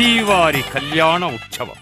శ్రీవారి కళ్యాణ ఉత్సవం.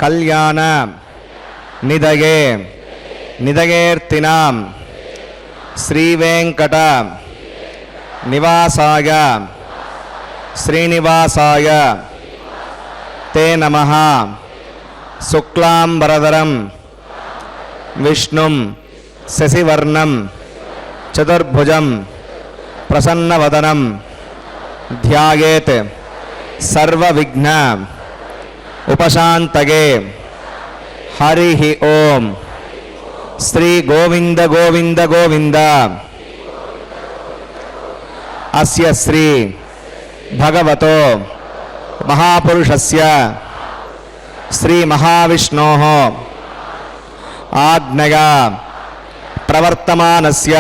கல்யாண நிதயே நிதயேர்த்தினாம் ஸ்ரீவேங்கட நிவாசாய ஸ்ரீனிவாசாய தே நமஹ. சுக்லாம்பரதரம் விஷ்ணும் சசிவர்ணம் சதுர்புஜம் பிரசன்னவதனம் ध्यायेत् सर्वविघ्न उपशान्तये. हरिः ओम. श्री गोविंद गोविंद गोविंद. अस्य श्री भगवतो महापुरुषस्य श्री महाविष्णोः आज्ञया प्रवर्तमानस्य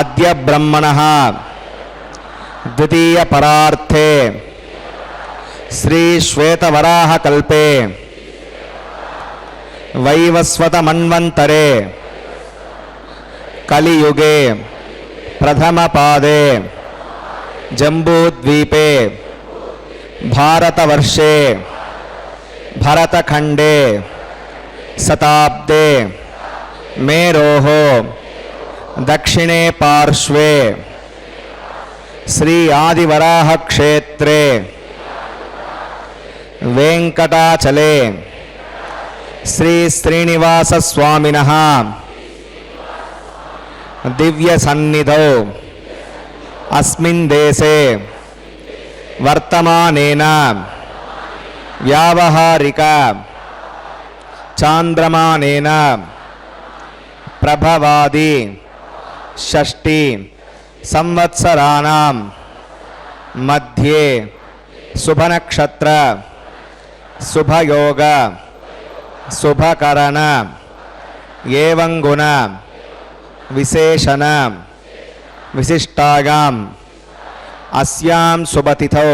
अद्य ब्रह्मणः द्वितीय परार्थे श्री श्वेतवराह कल्पे वैवस्वत मन्वन्तरे कलियुगे प्रथम पादे जम्बूद्वीपे भारतवर्षे भरतखंडे शताब्दे मेरोः दक्षिणे पार्श्वे श्री आदिवराह क्षेत्रे वेंकटाचले श्री श्रीनिवास स्वामिनः दिव्य सन्निधौ अस्मिन् देशे वर्तमानेन व्यावहारिक चांद्रमानेन प्रभवादि षष्टि संवत्सराणां मध्ये शुभनक्षत्र शुभयोग शुभकरण एवं गुण विशेषण विशिष्टायां अस्यां शुभतिथौ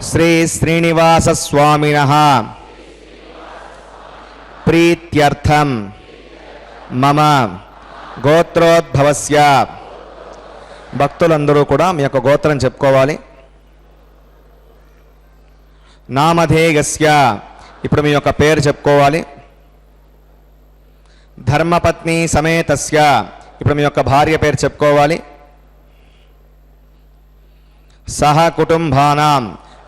श्री श्रीनिवास स्वामिनः प्रीत्यर्थं मम గోత్రోద్భవస్య. భక్తులందరూ కూడా మీ యొక్క గోత్రం చెప్పుకోవాలి. నామధేయస్య, ఇప్పుడు మీ యొక్క పేరు చెప్పుకోవాలి. ధర్మపత్ని సమేతస్య, ఇప్పుడు మీ యొక్క భార్య పేరు చెప్పుకోవాలి. సహ కుటుంబానాం,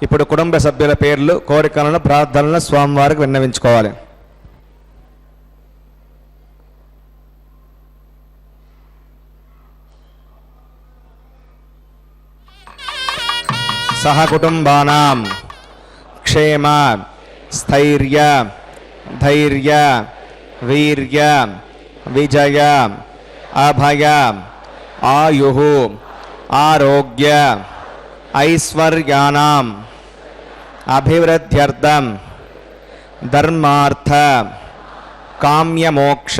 ఇప్పుడు కుటుంబ సభ్యుల పేర్లు, కోరికలను, ప్రార్థనలను స్వామివారికి విన్నవించుకోవాలి. సహ కుటుంబానాం క్షేమ స్థైర్య ధైర్య వీర్య విజయ అభయ ఆయుః ఆరోగ్య ఐశ్వర్యానాం అభివృద్ధ్యర్థం ధర్మార్థ కామ్యమోక్ష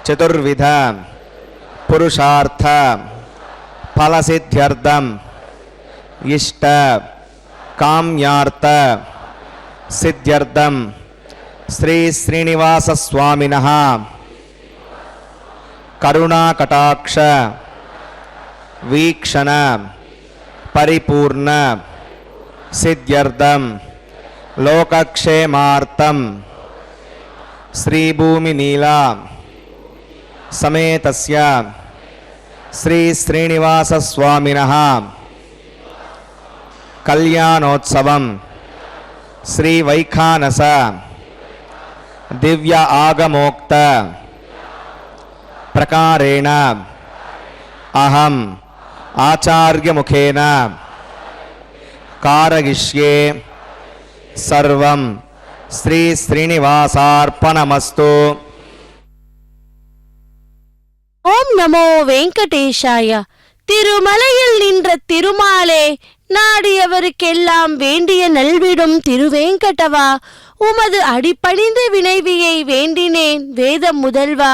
చతుర్విధ పురుషార్థ ఫలసిద్ధ్యర్థం इष्ट काम्यार्थ सिद्ध्यर्थं श्री श्रीनिवास स्वामिनः करुणाकटाक्ष वीक्षण परिपूर्ण सिद्ध्यर्थं लोकक्षेमार्थं श्रीभूमिनीला समेतस्य श्री श्रीनिवास स्वामिनः कल्याणोत्सवं श्री वैखानस दिव्य आगमोक्त प्रकारेण अहम आचार्य मुखेन कारयिष्ये सर्वं श्री श्रीनिवासार्पणमस्तु. ओम नमो वेंकटेशाय. திருமலையில் நின்ற திருமாலே, நாடியவருக்கெல்லாம் வேண்டிய நல்விடும் திருவேங்கடவா, உமது அடிப்பணிந்த வினைவியை வேண்டினேன் வேதம் முதல்வா.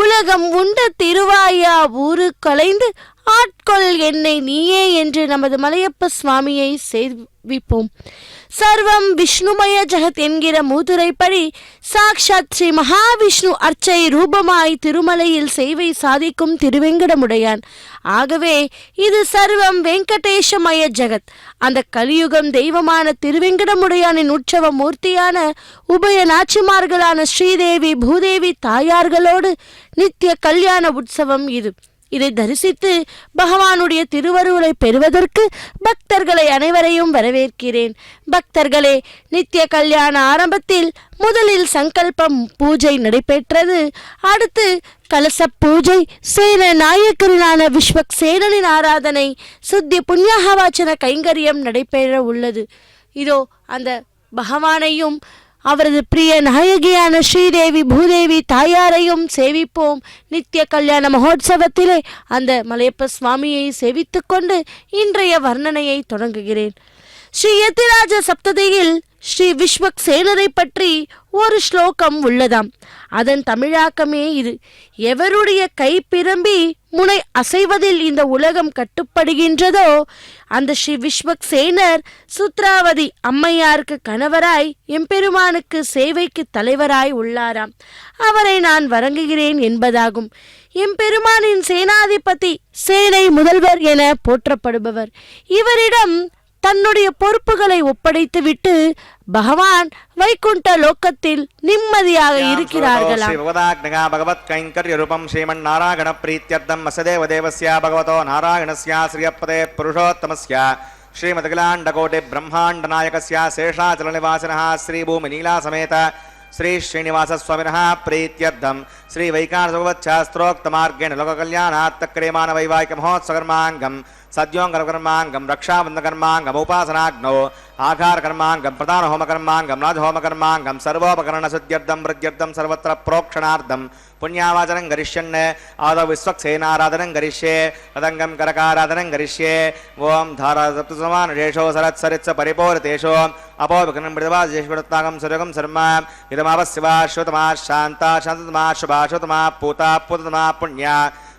உலகம் உண்ட திருவாயா ஊரு கலைந்து ஆட்கொள் என்னை நீயே என்று நமது மலையப்ப சுவாமியை சேவிப்போம். சர்வம் விஷ்ணுமய ஜகத் என்கிற மூதுரைப்படி சாக்ஷாத் ஸ்ரீ மகாவிஷ்ணு அர்ச்சை ரூபமாய் திருமலையில் சேவை சாதிக்கும் திருவேங்கடமுடையான். ஆகவே இது சர்வம் வெங்கடேஷமய ஜகத். அந்த கலியுகம் தெய்வமான திருவேங்கடமுடையானின் உற்சவ மூர்த்தியான உபய நாச்சிமார்களான ஸ்ரீதேவி பூதேவி தாயார்களோடு நித்திய கல்யாண உற்சவம் இது. இதை தரிசித்து பகவானுடைய திருவருளை பெறுவதற்கு பக்தர்களை அனைவரையும் வரவேற்கிறேன். பக்தர்களே, நித்திய கல்யாண ஆரம்பத்தில் முதலில் சங்கல்பம் பூஜை நடைபெற்றது. அடுத்து கலச பூஜை, சேன நாயக்கரான விஸ்வக் சேனனின் ஆராதனை, சுத்தி புண்ணியவாச்சன கைங்கரியம் நடைபெற உள்ளது. இதோ அந்த பகவானையும் அவரது பிரிய நாயகியான ஸ்ரீதேவி பூதேவி தாயாரையும் சேவிப்போம். நித்திய கல்யாண மகோத்சவத்திலே அந்த மலையப்ப சுவாமியை சேவித்து கொண்டு இன்றைய வர்ணனையை தொடங்குகிறேன். ஸ்ரீ யதிராஜ சப்ததியில் ஸ்ரீ விஸ்வக் சேனரை பற்றி ஒரு ஸ்லோகம் உள்ளதாம். அதன் தமிழாக்கமே இது. எவருடைய கை பிரம்பி முனை அசைவதில் இந்த உலகம் கட்டுப்படுகின்றதோ அந்த ஸ்ரீ விஸ்வக் சேனர் சுத்ராவதி அம்மையாருக்கு கணவராய் எம்பெருமானுக்கு சேவைக்கு தலைவராய் உள்ளாராம். அவரை நான் வணங்குகிறேன் என்பதாகும். எம்பெருமானின் சேனாதிபதி, சேனை முதல்வர் என போற்றப்படுபவர். இவரிடம் தன்னுடைய பொறுப்புகளை ஒப்படைத்துவிட்டு பகவான் வைகுண்ட லோகத்தில் நிம்மதியாக இருக்கிறார்களாம். பகவத் கைங்கர்ய ரூபம் ஸ்ரீமன் நாராயண பிரீத்யர்த்தம் வசதேவ தேவஸ்ய பகவதோ நாராயணஸ்ய ஸ்ரீயப்பதே புருஷோத்தமஸ்ய ஸ்ரீமத்கிலாண்ட கோட்டி பிரம்மாண்ட நாயகஸ்ய சேஷாச்சல நிவாசினः ஸ்ரீ பூமி நீலா சமேத श्री श्रीनिवासस्वामिनः प्रीत्यर्थं श्री वैकानसोपवच्छास्त्रोक्तमार्गेण लोककल्याणात्तक्रियमाण वैवाहिकमहोत्सवकर्माङ्गं सद्योङ्कर्माङ्गं रक्षाबन्धकर्माङ्गम् उपासनाग्नौ आकारकर्माङ्गं प्रधानहोमकर्माङ्गं राजहोमकर्माङ्गं सर्वोपकरणशुद्ध्यर्थं वृद्ध्यर्थं सर्वत्र प्रोक्षणार्थं पुण्यावाचनं करिष्यन् आदौ विश्वक्सेनाराधनं करिष्ये तदङ्गं करकाराधनं करिष्ये ओं धारासप्तसमानशेषो सरत्सरित्स परिपूरितेषु अपोविघ्नं मृदवाजेष्वृत्तागं सुरगं शर्म इदमावस्यवा श्रुतमा शान्ता शान्ततमा शुभा श्रुतमा पूता पूततमा पुण्या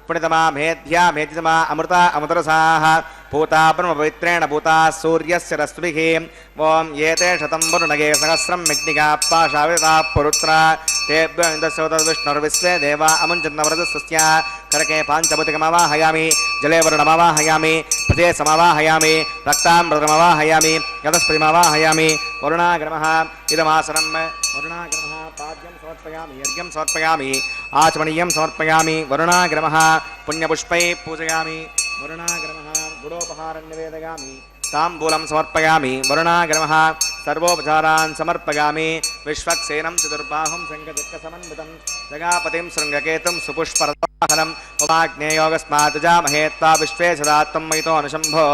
पुण्यतमा मेध्या मेधितमा अमृता अमृतरसाः पूता ब्रह्मपवित्रेण पूता सूर्यस्य रश्मिः ओं एते शतं वरुणगे सहस्रं यज्ञिका पाशाविता पुरुत्रा तेभ्यो इन्द्रस्य तद्विष्णुर्विश्वे देवा अमुञ्चन्नवरदस्य करके पाञ्चभूतिकमवाहयामि जले वरुणमवाहयामि प्रथे समवाहयामि रक्तामृतमवाहयामि यतस्पतिमवाहयामि वरुणाग्रमः इदमासनं वरुणाग्रमः पाद्यं समर्पयामि यज्ञं समर्पयामि आचमनीयं समर्पयामि वरुणाग्रमः पुण्यपुष्पैः पूजयामि वरुणाग्रमः गुडोपहारं निवेदयामि ताम्बूलं समर्पयामि वरुणाग्रमः सर्वोपचारान् समर्पयामि विश्वक्सेनं चतुर्बाहुं शङ्खचक्रसमन्वितं जगापतिं शृङ्गकेतुं सुपुष्परवाहनम् उमाग्नेयोगस्मात् जामहे त्वा विश्वे सदा त्वं मयितो अनुशम्भो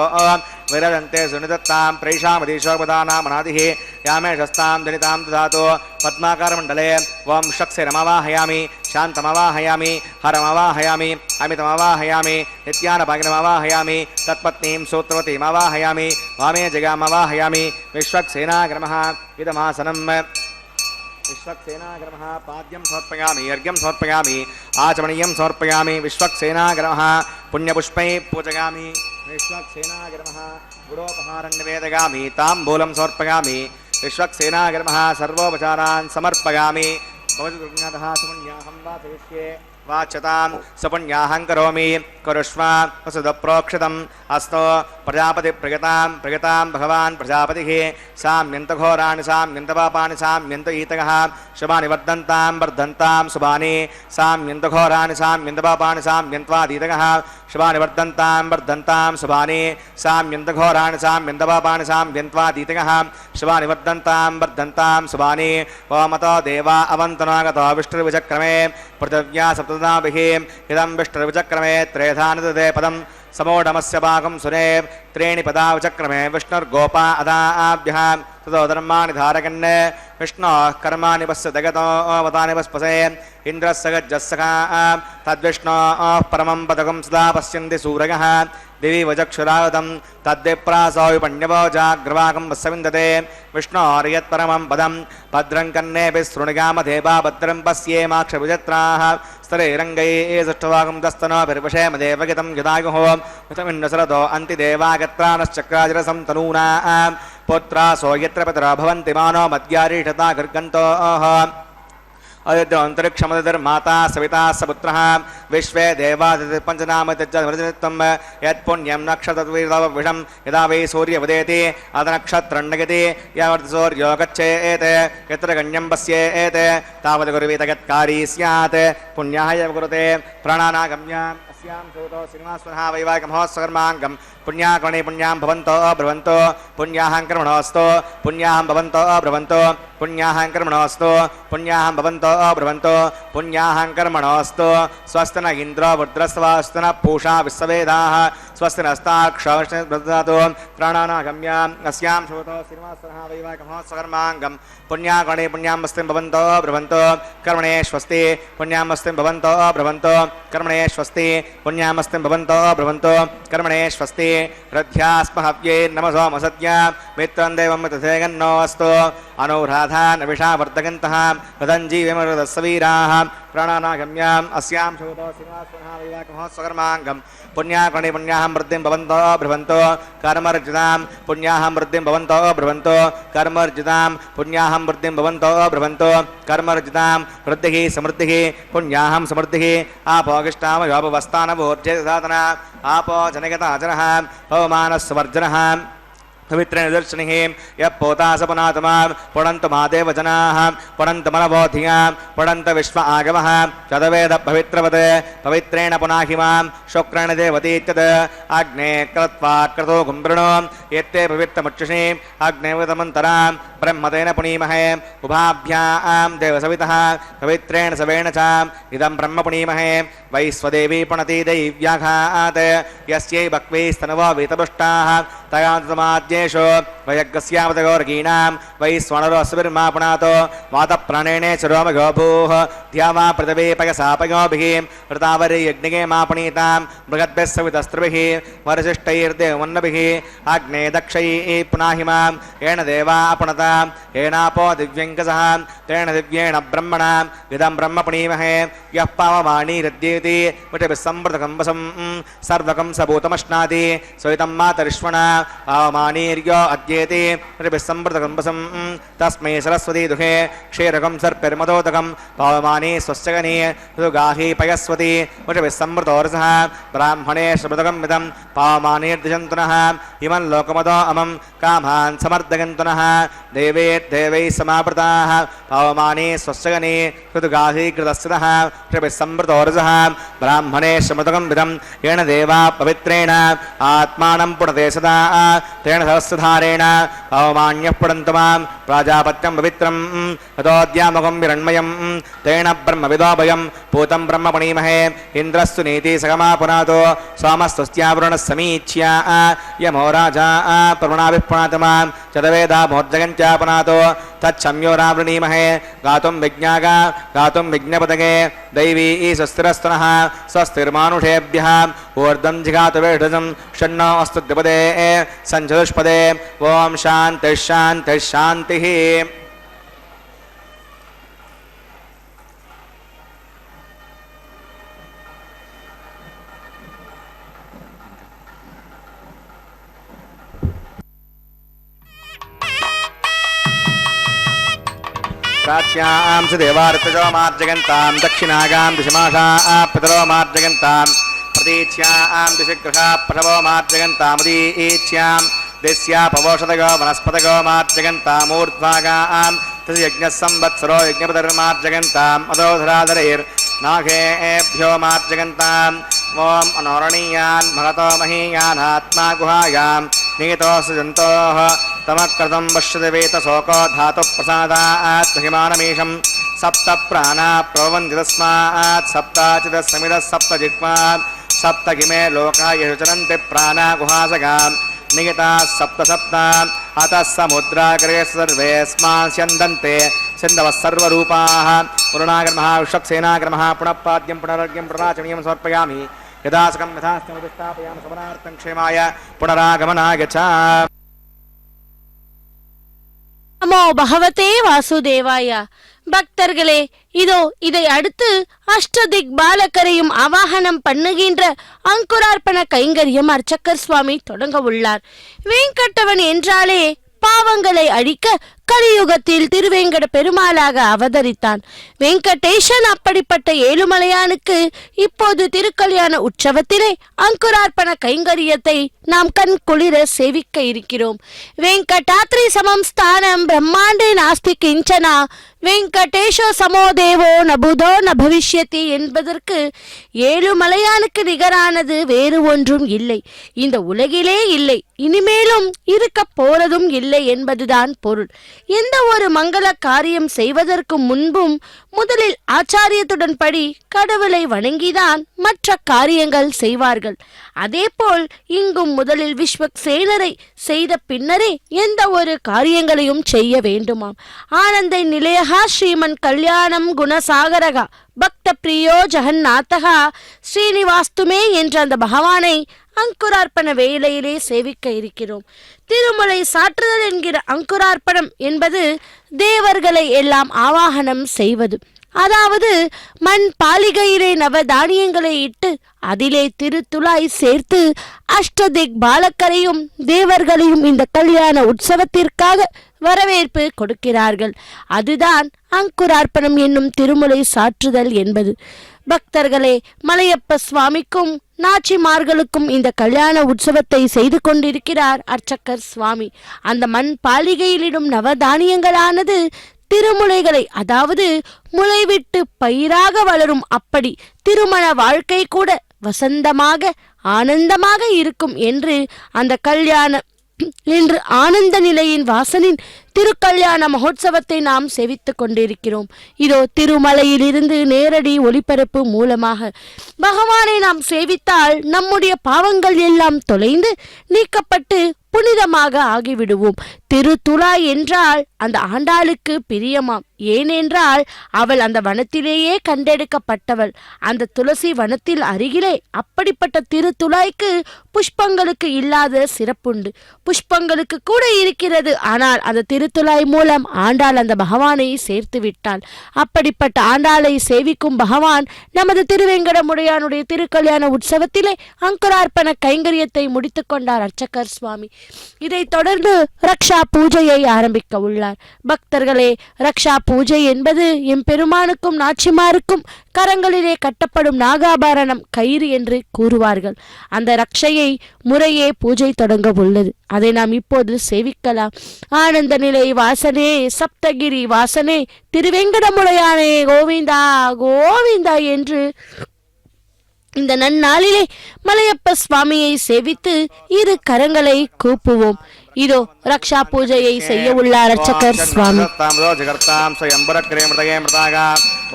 विरजन्ते सुनिदत्तां प्रैषामधीशोपदानामनादिः यामेशस्तां जनितां ददातु पद्माकारमण्डले वं शक्सेनमवाहयामि शान्तमवाहयामि हरमवाहयामि अमितमवाहयामि नित्यानपागिनमवाहयामि तत्पत्नीं सूत्रवतीमवाहयामि वामे जगामवाहयामि विश्वक्सेनाग्रमः इदमासनं विश्वक्सेनाग्रमः पाद्यं समर्पयामि अर्घ्यं समर्पयामि आचमनीयं समर्पयामि विश्वक्सेनाग्रमः पुण्यपुष्पैः पूजयामि विश्वक्सेनाग्रमः गुडोपहारं निवेदयामि ताम्बूलं समर्पयामि विश्वक्सेनाग्रमः सर्वोपचारान् समर्पयामि भवतुर्ज्ञातः सुपुण्याहं वाचयिष्ये वाच्यतां सुपुण्याहं करोमि कुरुष्व वसुदप्रोक्षितम् अस्तो प्रजापतिप्रगतां भगवान् प्रजापतिः साम्यन्तघोराणि साम्यन्तपापानि साम्यन्त ईतगः शुभानि वर्धन्तां शुभानि साम्यन्तघोराणि साम्यन्तपापानि साम्यन्त्वादीतगः शुभानि वर्धन्तां शुभानि साम्यन्तघोराणि साम्यन्तपापानि साम्यन्त्वादीतगः शुभानि वर्धन्तां शुभानि ओमतो देवा अवन्तनागतो विष्णुर्विचक्रमे पृथिव्या सप्तदाभिः इदं विष्णुर्विचक्रमे त्रेधानिदते पदं समोढमस्य भागं सुरे त्रीणि पदा विचक्रमे विष्णुर्गोपा अदाभ्यः ततो धर्माणि धारकन् विष्णोः कर्माणि पश्य जगतो वदानि पस्पसे इन्द्रस्य गज्जस्सखा तद्विष्णोः परमं पदकं सदा पश्यन्ति सूरयः दिवि वचक्षुरावतं तद्विप्रासो विपण्यवो जाग्रवाकं वत्सविन्दते विष्णोर्यत्परमं पदं भद्रं कन्नेभिः शृणुगामधेवा भद्रं पश्येमाक्षविजत्राः स्तरैरङ्गैः सुष्ठुवागं दस्तनोभिर्वशेम देवगितं यदायुः उतमिन्नसरतो अन्तिदेवागत्रानश्चक्राजिरसं तनूनां पुत्रासो यत्र पितरो भवन्ति मानो मद्यारीषता गर्गन्तोः अन्तरिक्षमदिर्माता सविता सपुत्रः विश्वे देवादिपञ्चनामतित्वं यत्पुण्यं नक्षत्रविषं यदा वै सूर्यवदेति अदनक्षत्रण्डगति यावत् सूर्यो गच्छेत् यत्र गण्यं पश्येत् तावत् गुरुवीत यत्कारी स्यात् पुण्याः एव कुरुते प्राणानागम्य अस्यां श्रोतो श्रीनिवासः वैवाहिकमहोत्सवकर्माङ्गं पुण्याकर्णे पुण्यां भवन्तो अब्रवन्तो पुण्याहं कर्मणोऽस्तु पुण्याहं भवन्तो अब्रवन्तो पुण्याहं कर्मणोऽस्तु पुण्याहं भवन्तो अब्रवन्तो पुण्याहं कर्मणोऽस्तु स्वस्ति न इन्द्रो वृद्रस्वास्तु न पूषा विश्ववेदाः स्वस्ति नस्ताक्षददातु प्राणानागम्य अस्यां श्रोतो श्रीनिवासः वैवाहिकमहोत्सवकर्माङ्गं पुण्याकर्णे पुण्यां मस्तिं भवन्तो अब्रवन्तो कर्मणे स्वस्ति पुण्यां मस्तिं भवन्तो अब्रवन्तो कर्मणे स्वस्ति पुण्यां मस्तिं भवन्तो अब्रवन्तो कर्मणे स्वस्ति रथ्यास्महव्ये नमसोमसद्य मित्रं देवं मित्रसेगन्नो अस्तु अनुराधान् विषावर्धकन्तः रथञ्जीविमरुदस्वीराः प्राणानागम्याम् अस्यां श्रोतो श्रीनिवासः वैवाहिकमहोत्सवकर्माङ्गं पुण्याकर्णे पुण्याहं वृद्धिं भवन्तो भ्रवन्तो कर्मर्जितां पुण्याहं वृद्धिं भवन्तो भ्रवन्तो कर्मर्जितां पुण्याहं वृद्धिं भवन्तो भ्रवन्तो कर्मर्जितां वृद्धिः समृद्धिः पुण्याहं समृद्धिः आपोगिष्टामयोपवस्थानभूर्जेसाधना आपो जनगताचरः पवमानस्वर्जनः पवित्रेण दर्शनिः यः पोतासपनातमां पुणन्तु मादेव जनाः पुणन्तु मनबोधियां पुणन्तु विश्व आगमः चदवेद पवित्रवत् पवित्रेण पुनाहिमां शुक्रेण देवतीत्यत् अग्ने कृत्वा क्रतो गुम्बृणो एते पवित्रमुच्युषे अग्नेवतमन्तरां ब्रह्मतेन पुनीमहे उभाभ्यां देवसवितः पवित्रेण सवेण च इदं ब्रह्म पुनीमहे वैश्वदेवी पुणति दैव्याघात् यस्यै बक्वैस्तनवो वीतपुष्टाः तयान्तमाद्येषु वयज्ञस्यावतगौर्गीणां वैश्वणरोऽस्विर्मा पुनातो वातप्राणेने चिरोमगो भूः ध्यावा पृथिवी पयसापयोभिः ऋतावरीयज्ञे मा पुनीतां बृहद्भिः सवितस्त्रिभिः वरसिष्ठैर्देवमन्नभिः अग्ने दक्षैः पुनाहिमां येन देवा पुनतां येनापो दिव्यङ्कसः तेन दिव्येण ब्रह्मणा इदं ब्रह्म पुनीमहे यः पावमानीरद्येति विटभिः संवृतकम्बसं सर्वकं सबूतमश्नाति सवितं मातरिष्वणा पावमानीर्यो अद्येति विटभिः संवृतकम्बसं तस्मै सरस्वती दुहे क्षीरकं सर्पिर्मदोदकं पावमानी स्वस्यगनी ऋतुगाही पयस्वती विटभिः संवृतोरसः ब्राह्मणे श्रमदकं मिदं पावमानीर्दिशन्तु नः इमं लोकमदो अमं कामान् समर्दयन्तु नः देवे देवैः समावृताः पावमानी स्वस्यगनी ऋतुगाही कृतस्थितः विटभिः संवृतोरसः ब्राह्मणे श्रमदकं मिदं येन देवा पवित्रेण आत्मानं पुणते सदा तेन सहस्रधारेण पावमान्यः पुणन्तु मां प्राजापत्यं पवित्रं ततोऽद्यामकं विरण्मयं तेन ब्रह्मविदोभयं पूतं ब्रह्म पुनीमहे इन्द्रस्तु नीति सगमा पुनातो सोमस्तुस्त्यावरुणः समीच्या यमो राजा प्रवणाभिः पुनातु मां चतवेदा मोर्जगन्त्या पुनातो तच्छम्योरावृणीमहे गातुं विज्ञागा गातुं विज्ञपदगे दैवी स्वस्तिरस्तुनः स्वस्तिर्मानुषेभ्यः ऊर्ध्वं जिघातु वेषजं षण्णो अस्तु द्विपदे सञ्चतुष्पदे ॐ शान्तिः शान्तिः शान्तिः प्राच्यां च देवार्तजो मार्जगन्तां दक्षिणागां दिशमाषा पितरो मार्जगन्तां प्रतीच्यां दिशगृहा प्रभवो मार्जगन्तामुदीच्यां दिस्या पवोषधगो वनस्पतगो मार्जगन्तामूर्ध्वागां तद्यज्ञः संवत्सरो यज्ञपतिर्मार्जगन्ताम् अदोधराधरैर्नागेभ्यो मार्जगन्ताम् ॐ अनोरणीयान् महतो महीयानात्मा गुहायां निहितो सृजन्तोः तमकृतं पश्यति वेतशोको धातुप्रसादात् महिमानमीशं सप्त प्राणा प्रभवन्ति तस्मात् सप्ताचिदस्समिदः सप्त जिह्वात् सप्त किमे लोका येषु चरन्ति प्राणा गुहासगां निहिताः सप्त सप्त अतः समुद्राग्रे सर्वेऽस्मान् स्यन्दन्ते सिन्धवः सर्वरूपाः पुरुणागर्मः विश्वक्सेनागर्मः पुनः पाद्यं पुनरर्घ्यं पुनराचमनीयं समर्पयामि यदा सकं यथास्थापयामि समनार्थं क्षेमाय पुनरागमनाय च நமோ பகவதே வாசுதேவாய. பக்தர்களே, இதோ இதை அடுத்து அஷ்டதிக் பாலகரையும் அவாகனம் பண்ணுகின்ற அங்குரார்ப்பண கைங்கரியம் அர்ச்சகர் சுவாமி தொடங்க உள்ளார். வேங்கட்டவன் என்றாலே பாவங்களை அழிக்க கலியுகத்தில் திருவேங்கட பெருமாளாக அவதரித்தான். வெங்கடேசன் அப்படிப்பட்ட ஏழுமலையானுக்கு இப்போது திருக்கல்யாண உற்சவத்திலே அங்குரார்ப்பண கைங்கரியத்தை நாம் கண் குளிர சேவிக்க இருக்கிறோம். வெங்கடாத்ரி சமம் ஸ்தானம் பிரம்மாண்டே நாஸ்தி கிஞ்சனா வெங்கடேஷோ சமோ தேவோ நபுதோ ந பவிஷ்யதி என்பதற்கு ஏழுமலையானுக்கு நிகரானது வேறு ஒன்றும் இல்லை, இந்த உலகிலே இல்லை, இனிமேலும் இருக்க போறதும் இல்லை என்பதுதான் பொருள். எந்த ஒரு மங்கள காரியம் செய்வதற்கு முன்பும் முதலில் ஆச்சாரியத்துடன் படி கடவுளை வணங்கிதான் மற்ற காரியங்கள் செய்வார்கள். அதேபோல் இங்கும் முதலில் விஸ்வக்சேனரை செய்த பின்னரே எந்த ஒரு காரியங்களையும் செய்ய வேண்டுமாம். ஆனந்த நிலையகா ஸ்ரீமன் கல்யாணம் குணசாகரகா பக்த பிரியோ ஜெகநாதகா ஸ்ரீனிவாஸ்துமே என்ற அந்த பகவானை அங்குரார்ப்பண வேளையிலே சேவிக்க இருக்கிறோம். திருமலை சாற்றுதல் என்கிற அங்குரார்ப்பணம் என்பது தேவர்களை எல்லாம் ஆவாகனம் செய்வது. அதாவது மண் பாலிகையிலே நவ தானியங்களை இட்டு அதிலே திருத்துளாய் சேர்த்து அஷ்டதிக் பாலக்கரையும் தேவர்களையும் இந்த கல்யாண உற்சவத்திற்காக வரவேற்பு கொடுக்கிறார்கள். அதுதான் அங்குரார்ப்பணம் என்னும் திருமுலை சாற்றுதல் என்பது. பக்தர்களே, மலையப்ப சுவாமிக்கும் நாச்சிமார்களுக்கும் இந்த கல்யாண உற்சவத்தை செய்து கொண்டிருக்கிறார் அர்ச்சகர் சுவாமி. அந்த மண் பாலிகையிலிடும் நவதானியங்களானது திருமுலைகளை, அதாவது முளைவிட்டு பயிராக வளரும். அப்படி திருமண வாழ்க்கை கூட வசந்தமாக ஆனந்தமாக இருக்கும் என்று அந்த கல்யாண இன்று ஆனந்த நிலையின் வாசனின் திருக்கல்யாண மகோத்சவத்தை நாம் செவித்துக் கொண்டிருக்கிறோம். இதோ திருமலையிலிருந்து நேரடி ஒளிபரப்பு மூலமாக பகவானை நாம் சேவித்தால் நம்முடைய பாவங்கள் எல்லாம் தொலைந்து நீக்கப்பட்டு புனிதமாக ஆகிவிடுவோம். திருத்துழாய் என்றால் அந்த ஆண்டாளுக்கு பிரியமாம். ஏனென்றால் அவள் அந்த வனத்திலேயே கண்டெடுக்கப்பட்டவள். அந்த துளசி வனத்தில் அருகிலே. அப்படிப்பட்ட திருத்துழாய்க்கு புஷ்பங்களுக்கு இல்லாத சிறப்புண்டு. புஷ்பங்களுக்கு கூட இருக்கிறது. ஆனால் அந்த திருத்துழாய் மூலம் ஆண்டாள் அந்த பகவானை சேர்த்து விட்டாள். அப்படிப்பட்ட ஆண்டாளை சேவிக்கும் பகவான் நமது திருவேங்கடமுடையானுடைய திருக்கல்யாண உற்சவத்திலே அங்குரார்ப்பண கைங்கரியத்தை முடித்துக் கொண்டார் அர்ச்சகர் சுவாமி. இதைத் தொடர்ந்து ரக்ஷா பூஜையை ஆரம்பிக்க உள்ளார். பக்தர்களே, ரக்ஷா பூஜை என்பது எம்பெருமானுக்கும் நாச்சிமாருக்கும் கரங்களிலே கட்டப்படும் நாகாபரணம் கயிறு என்று கூறுவார்கள். அந்த ரக்ஷையை முறையே பூஜை தொடங்க உள்ளது. அதை நாம் இப்போது சேவிக்கலாம். ஆனந்த நிலை வாசனே, சப்தகிரி வாசனே, திருவேங்கடமுடையானே கோவிந்தா கோவிந்தா என்று இந்த நன்னாளிலே மலையப்ப சுவாமியை சேவித்து இரு கரங்களை கூப்புவோம். இதோ ரக்ஷா பூஜையை செய்ய உள்ள அர்ச்சகர் சுவாமி.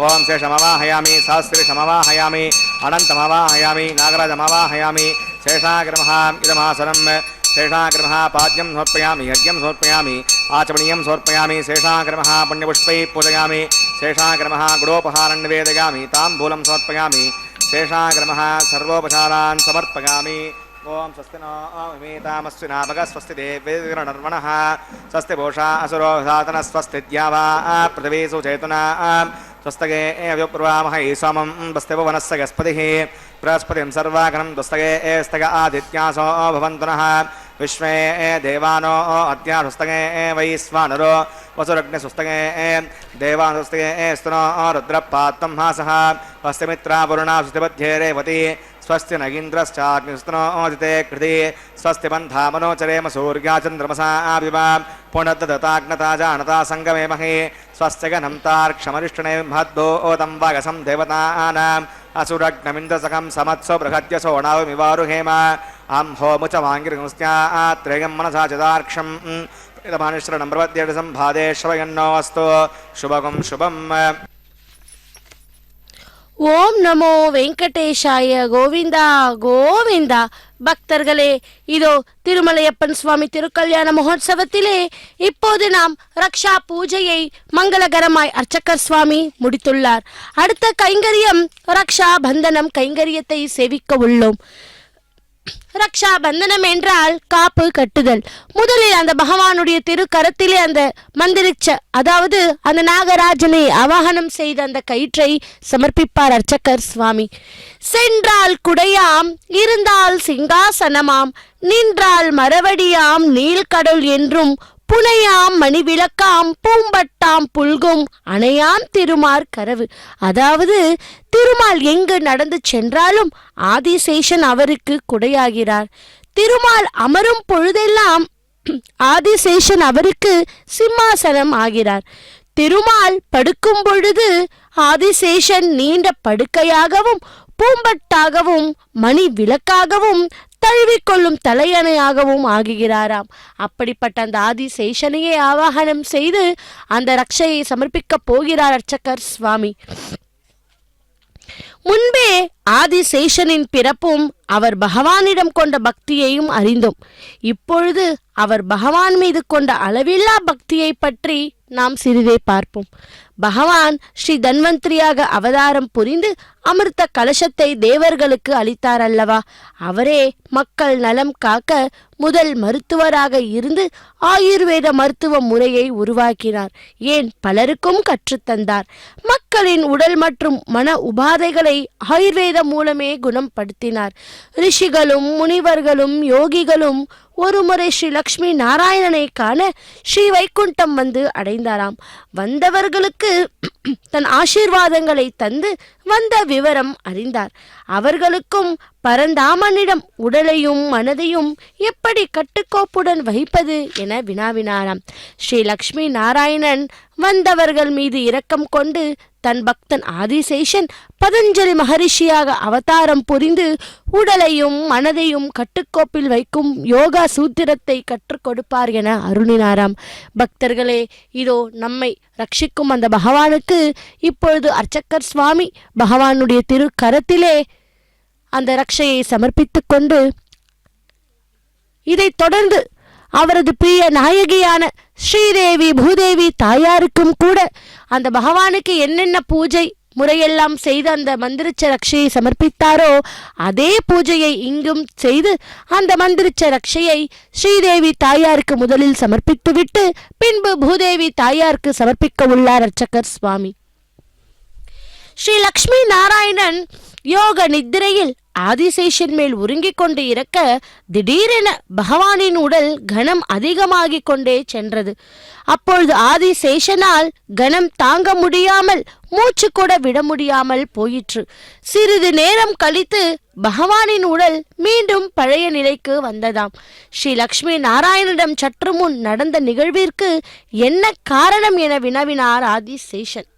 ஓம் சேஷமவாஹயாமி, சாஸ்திரிஷமவாஹயாமி, அனந்தமவாஹயாமி, நாகராஜமவாஹயாமி, சேஷாகிரமஹாம் இதமாசனம் சேஷாகிரமஹ பாத்யம் சமர்ப்பயாமி, யஜ்யம் சமர்ப்பயாமி, ஆச்சமணியம் சமர்ப்பயாமி, சேஷாகிரமஹ புண்ணியபுஷ்பை பூஜயாமி, சேஷாகிரமஹ குடோபஹாரன் நிவேதயாமி, தாம்பூலம் சமர்ப்பயாமி, சேஷாகிரமஹ சர்வோபசாரான் சமர்ப்பயாமி. ஓம் ஸ்வஸ்தி நோ அமிதாமஸ்வினா பக ஸ்வஸ்தி தேவேர்ணர்வணः ஸ்வஸ்தி பூஷா அசுரோ சாதன ஸ்வஸ்தி தியாவா பிருத்திவி சுச்சேதனா ஸ்வஸ்தகே விப்ரவாமஹை சமம் ஸ்வஸ்தி புவனஸ்ய கஸ்பதிः பிரஸ்பதிம் சர்வாகரம் துஸ்தகே ஸ்தக ஆதித்யாசோ பவந்துனः விஸ்வே தேவானோ அத்யா சுஸ்தகே வைஸ்வானரோ வசுரக்னி சுஸ்தகே தேவான் சுஸ்தகே ஸ்துனோ ருத்ரபாத்தம் ஹாசः ஸ்வஸ்தி மித்ரா வருணா ஸ்வஸ்தி பத்யே ரேவதி स्वस्ति नगीन्द्रश्चाग्निस्तनोदिते कृति स्वस्ति बन्धा मनोचरेम सूर्या चन्द्रमसा विवा पुनर्दताग्नता जानता सङ्गमेमहि स्वस्य गनं तार्क्षमरिष्टने महद्दो ओदं वागसं देवतानाम् असुरग्नमिन्द्रसखं समत्सो बृहद्यसो नावमिवारुहेम अं होमुचवाङ्गिर्गुंस्त्यात्रेयं मनसा चदार्क्षम् इदमानिश्वरनं प्रपद्येषम्भादेश्वयन्नो अस्तु शुभगं शुभम्. ஓம் நமோ வெங்கடேஷாய கோவிந்தா கோவிந்தா. பக்தர்களே, இதோ திருமலையப்பன் சுவாமி திருக்கல்யாண மகோத்சவத்திலே இப்போது நாம் ரக்ஷா பூஜையை மங்களகரமாய் அர்ச்சகர் சுவாமி முடித்துள்ளார். அடுத்த கைங்கரியம் ரக்ஷா பந்தனம் கைங்கரியத்தை சேவிக்க உள்ளோம். ரக்ஷா பந்தனம் என்றால் காப்பு கட்டுதல். முதலில் அந்த பகவானுடைய திருக்கரத்திலே அந்த மந்திரிச்ச, அதாவது அந்த நாகராஜனை ஆவாகனம் செய்த அந்த கயிற்றை சமர்ப்பிப்பார் அர்ச்சகர் சுவாமி. சென்றால் குடையாம், இருந்தால் சிங்காசனமாம், நின்றால் மரவடியாம் நீள்கடல் என்றும், புனையாம் மணிவிளக்காம், பூம்பட்டாம் புல்கும், அணையாம் திருமார் கரவு. அதாவது திருமால் எங்கு நடந்து சென்றாலும் ஆதிசேஷன் அவருக்கு குடையாகிறார். திருமால் அமரும் பொழுதெல்லாம் ஆதிசேஷன் அவருக்கு சிம்மாசனம் ஆகிறார். திருமால் படுக்கும் பொழுது ஆதிசேஷன் நீண்ட படுக்கையாகவும் பூம்பட்டாகவும் மணி விளக்காகவும் தழுவிக்கொள்ளும் தலையணையாகவும் ஆகுகிறாராம். அப்படிப்பட்ட அந்த ஆதிசேஷனையே ஆவாகனம் செய்து அந்த ரக்ஷையை சமர்ப்பிக்க போகிறார் அர்ச்சகர் சுவாமி. முன்பே ஆதிசேஷனின் பிறப்பும் அவர் பகவானிடம் கொண்ட பக்தியையும் அறிந்தோம். இப்பொழுது அவர் பகவான் மீது கொண்ட அளவில்லா பக்தியை பற்றி நாம் சிறிதே பார்ப்போம். பகவான் ஸ்ரீ தன்வந்திரியாக அவதாரம் புரிந்து அமிர்த கலசத்தை தேவர்களுக்கு அளித்தார் அல்லவா? அவரே மக்கள் நலம் காக்க முதல் மருத்துவராக இருந்து ஆயுர்வேத மருத்துவ முறையை உருவாக்கினார். ஏன் பலருக்கும் கற்றுத்தந்தார். மக்களின் உடல் மற்றும் மன உபாதைகளை ஆயுர்வேத மூலமே குணப்படுத்தினார். ரிஷிகளும் முனிவர்களும் யோகிகளும் ஒருமுறை ஸ்ரீ லக்ஷ்மி நாராயணனை காண ஸ்ரீ வைகுண்டம் வந்து அடைந்தாராம். வந்தவர்களுக்கு தன் ஆசீர்வாதங்களை தந்து வந்த விவரம் அறிந்தார். அவர்களுக்கும் பரந்தாமனிடம் உடலையும் மனதையும் எப்படி கட்டுக்கோப்புடன் வைப்பது என வினாவினாராம். ஸ்ரீ லக்ஷ்மி நாராயணன் வந்தவர்கள் மீது இரக்கம் கொண்டு தன் பக்தன் ஆதிசேஷன் பதஞ்சலி மகரிஷியாக அவதாரம் புரிந்து உடலையும் மனதையும் கட்டுக்கோப்பில் வைக்கும் யோகா சூத்திரத்தை கற்றுக் கொடுப்பார் என அருளினாராம். பக்தர்களே, இதோ நம்மை ரட்சிக்கும் அந்த பகவானுக்கு இப்பொழுது அர்ச்சகர் சுவாமி பகவானுடைய திருக்கரத்திலே அந்த ரட்சையை சமர்ப்பித்துக் கொண்டு இதைத் தொடர்ந்து அவரது பிரிய நாயகியான ஸ்ரீதேவி பூதேவி தாயாருக்கும் கூட அந்த பகவானுக்கு என்னென்ன பூஜை முறையெல்லாம் செய்து அந்த மந்திரிச்ச ரட்சையை சமர்ப்பித்தாரோ அதே பூஜையை இங்கும் செய்து அந்த மந்திரிச்ச ரட்சையை ஸ்ரீதேவி தாயாருக்கு முதலில் சமர்ப்பித்துவிட்டு பின்பு பூதேவி தாயாருக்கு சமர்ப்பிக்க உள்ளார் அர்ச்சகர் சுவாமி. ஸ்ரீ லக்ஷ்மி நாராயணன் யோக நித்திரையில் ஆதிசேஷன் மேல் உறங்கிக் கொண்டு இருக்க திடீரென பகவானின் உடல் கனம் அதிகமாகிக் கொண்டே சென்றது. அப்பொழுது ஆதிசேஷனால் கனம் தாங்க முடியாமல் மூச்சு கூட விட முடியாமல் போயிற்று. சிறிது நேரம் கழித்து பகவானின் உடல் மீண்டும் பழைய நிலைக்கு வந்ததாம். ஸ்ரீ லக்ஷ்மி நாராயணனிடம் சற்று முன் நடந்த நிகழ்விற்கு என்ன காரணம் என வினவினார் ஆதிசேஷன்.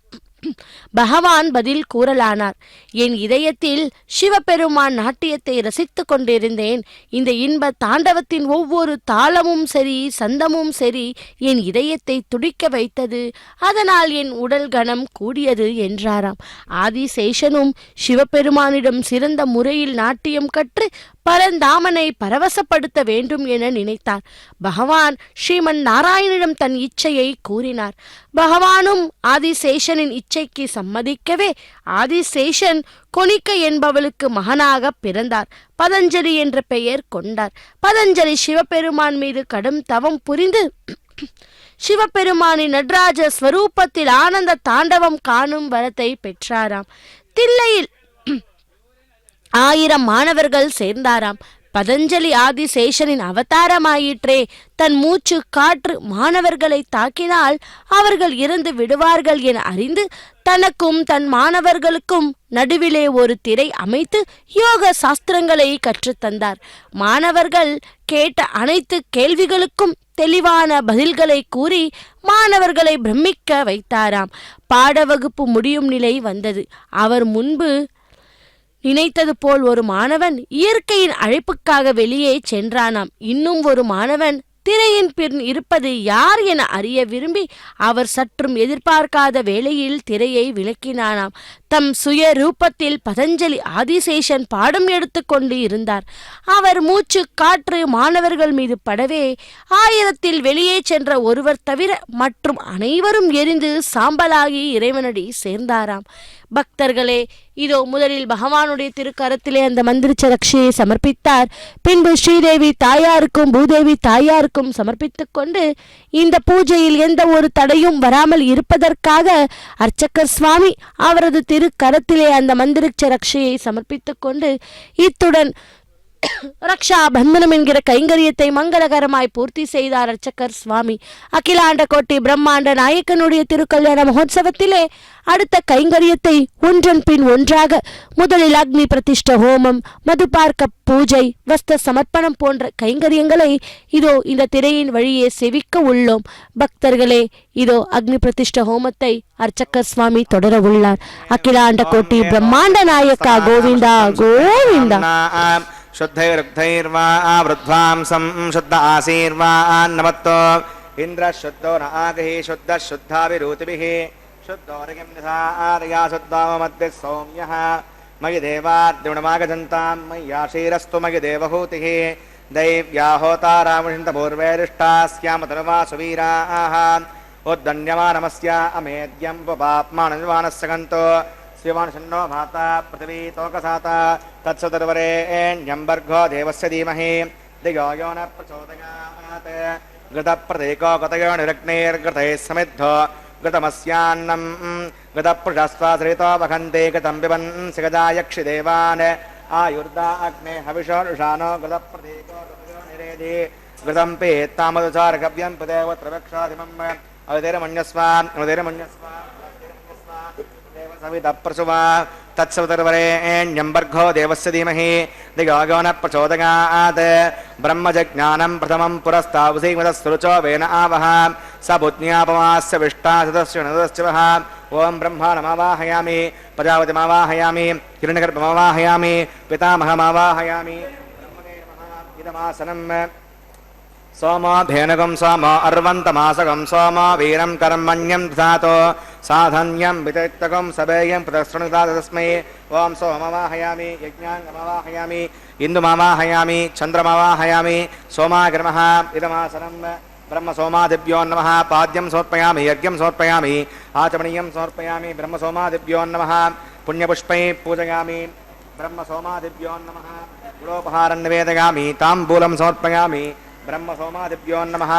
பகவான் பதில் கூறலானார். என் இதயத்தில் சிவபெருமான் நாட்டியத்தை ரசித்து கொண்டிருந்தேன். இந்த இன்ப தாண்டவத்தின் ஒவ்வொரு தாளமும் சரி சந்தமும் சரி என் இதயத்தை துடிக்க வைத்தது. அதனால் என் உடல் கனம் கூடியது என்றாராம். ஆதிசேஷனும் சிவபெருமானிடம் சிறந்த முறையில் நாட்டியம் கற்று பரந்தாமனை பரவசப்படுத்த வேண்டும் என நினைத்தார். பகவான் ஸ்ரீமன் நாராயணனிடம் தன் இச்சையை கூறினார். பகவானும் ஆதிசேஷனின் இச்சைக்கு சம்மதிக்கவே ஆதிசேஷன் கொனிக்க என்பவளுக்கு மகனாக பிறந்தார். பதஞ்சலி என்ற பெயர் கொண்டார். பதஞ்சலி சிவபெருமான் மீது கடும் தவம் புரிந்து சிவபெருமானின் நடராஜ ஸ்வரூபத்தில் ஆனந்த தாண்டவம் காணும் வரத்தை பெற்றாராம். தில்லையில் 1000 மாணவர்கள் சேர்ந்தாராம். பதஞ்சலி ஆதிசேஷனின் அவதாரமாயிற்றே. தன் மூச்சு காற்று மாணவர்களை தாக்கினால் அவர்கள் இறந்து விடுவார்கள் என அறிந்து தனக்கும் தன் மாணவர்களுக்கும் நடுவிலே ஒரு திரை அமைத்து யோக சாஸ்திரங்களை கற்றுத்தந்தார். மாணவர்கள் கேட்ட அனைத்து கேள்விகளுக்கும் தெளிவான பதில்களை கூறி மாணவர்களை பிரமிக்க வைத்தாராம். பாட வகுப்பு முடியும் நிலை வந்தது. அவர் முன்பு நினைத்தது போல் ஒரு மாணவன் இயற்கையின் அழைப்புக்காக வெளியே சென்றானாம். இன்னும் ஒரு மாணவன் திரையின் பின் இருப்பது யார் என அறிய விரும்பி அவர் சற்றும் எதிர்பார்க்காத வேளையில் திரையை விலக்கினானாம். தம் சுய ரூபத்தில் பதஞ்சலி ஆதிசேஷன் பாடம் எடுத்து கொண்டு இருந்தார். அவர் மூச்சு காற்று மாணவர்கள் மீது படவே 1000 வெளியே சென்ற ஒருவர் தவிர மற்றும் அனைவரும் எரிந்து சாம்பலாகி இறைவனடி சேர்ந்தாராம். பக்தர்களே, இதோ முதலில் பகவானுடைய திருக்கரத்திலே அந்த மந்திரிச்ச ரட்சையை சமர்ப்பித்தார். பின்பு ஸ்ரீதேவி தாயாருக்கும் பூதேவி தாயாருக்கும் சமர்ப்பித்துக் கொண்டு இந்த பூஜையில் எந்த ஒரு தடையும் வராமல் இருப்பதற்காக அர்ச்சகர் சுவாமி அவரது திருக்கரத்திலே அந்த மந்திரிச்ச ரட்சையை சமர்ப்பித்துக் கொண்டு இத்துடன் ரக்ஷா பந்தனம் என்கிற கைங்கரியத்தை மங்களகரமாய் பூர்த்தி செய்தார் அர்ச்சகர் சுவாமி. அகிலாண்ட கோட்டி பிரம்மாண்ட நாயக்கனுடைய திருக்கல்யாண மகோத்சவத்திலே அடுத்த கைங்கரியத்தை ஒன்றன் பின் ஒன்றாக முதலில் அக்னி பிரதிஷ்ட ஹோமம், மதுபார்க்க பூஜை, வஸ்த சமர்ப்பணம் போன்ற கைங்கரியங்களை இதோ இந்த திரையின் வழியே செவிக்க உள்ளோம். பக்தர்களே, இதோ அக்னி பிரதிஷ்ட ஹோமத்தை அர்ச்சகர் சுவாமி தொடர உள்ளார். அகிலாண்ட கோட்டி பிரம்மாண்ட நாயக்கா கோவிந்தா கோவிந்தா. शुद्धैरुग्धैर्वा वृद्ध्वांसं शुद्ध आशीर्वान्नमत्तो इन्द्रः शुद्धो न आगहि शुद्धः शुद्धाभिरूतिभिः शुद्धोरगिं निधारया शुद्धोमद्भिः सौम्यः मयि देवाद्युणमागजन्तां मय्याशीरस्तु मयि देवहूतिः दैव्याहोतारामुषिन्तपूर्वैरिष्टास्यामतनुवासुवीराः उद्दण्यमानमस्य अमेद्यं पुपाप्माननिर्वाणस्य गन्तो श्रीवाणशन्नो भाता पृथिवी तोकसाता तत्सदर्वरेण्यम्बर्गो देवस्य धीमहि धियो यो न प्रचोदयात् घृतप्रतीको गतयो निरग्निर्घृतैः समिद्धो घृतमस्यान्नं घृतपृषस्वाश्रितो वहन्ते घृतं पिबन्सि गजायक्षिदेवान् आयुर्दा अग्ने हविषो रुषानो घृतप्रतीको गतयो निरेधि घृतं पेत्तामदुचारकव्यं पदेव त्रवक्षाधिमम् अवधेरमन्यस्व सवितप्रसुवा तत्सवितर्वरेण्यं देवस्य धीमहि दिगो न प्रचोदयात् ब्रह्मजज्ञानं प्रथमं पुरस्तावसीमतस्रुचो वेन आवह स बुद्ध्यापमास्य विष्टासदस्य नदश्चवः ओं ब्रह्माणमावाहयामि प्रजापतिमावाहयामि हिरण्यगर्भमावाहयामि पितामहमावाहयामि इदमासनं सोमो भेनगं सोमो अर्वन्तमासगं सोमो वीरं कर्मण्यं दधातो साधन्यं वितरिक्तकं सभेयं प्रदर्शनुदा तस्मै ओं सोममावाहयामि यज्ञाङ्गमावाहयामि इन्दुमावाहयामि चन्द्रमावाहयामि सोमाग्रमः इदमासनं ब्रह्मसोमादिभ्यो नमः पाद्यं समर्पयामि यज्ञं समर्पयामि आचमनीयं समर्पयामि ब्रह्मसोमादिभ्यो नमः पुण्यपुष्पैः पूजयामि ब्रह्मसोमादिभ्यो नमः गुडोपहारं निवेदयामि ताम्बूलं समर्पयामि ब्रह्मसोमादिभ्यो नमः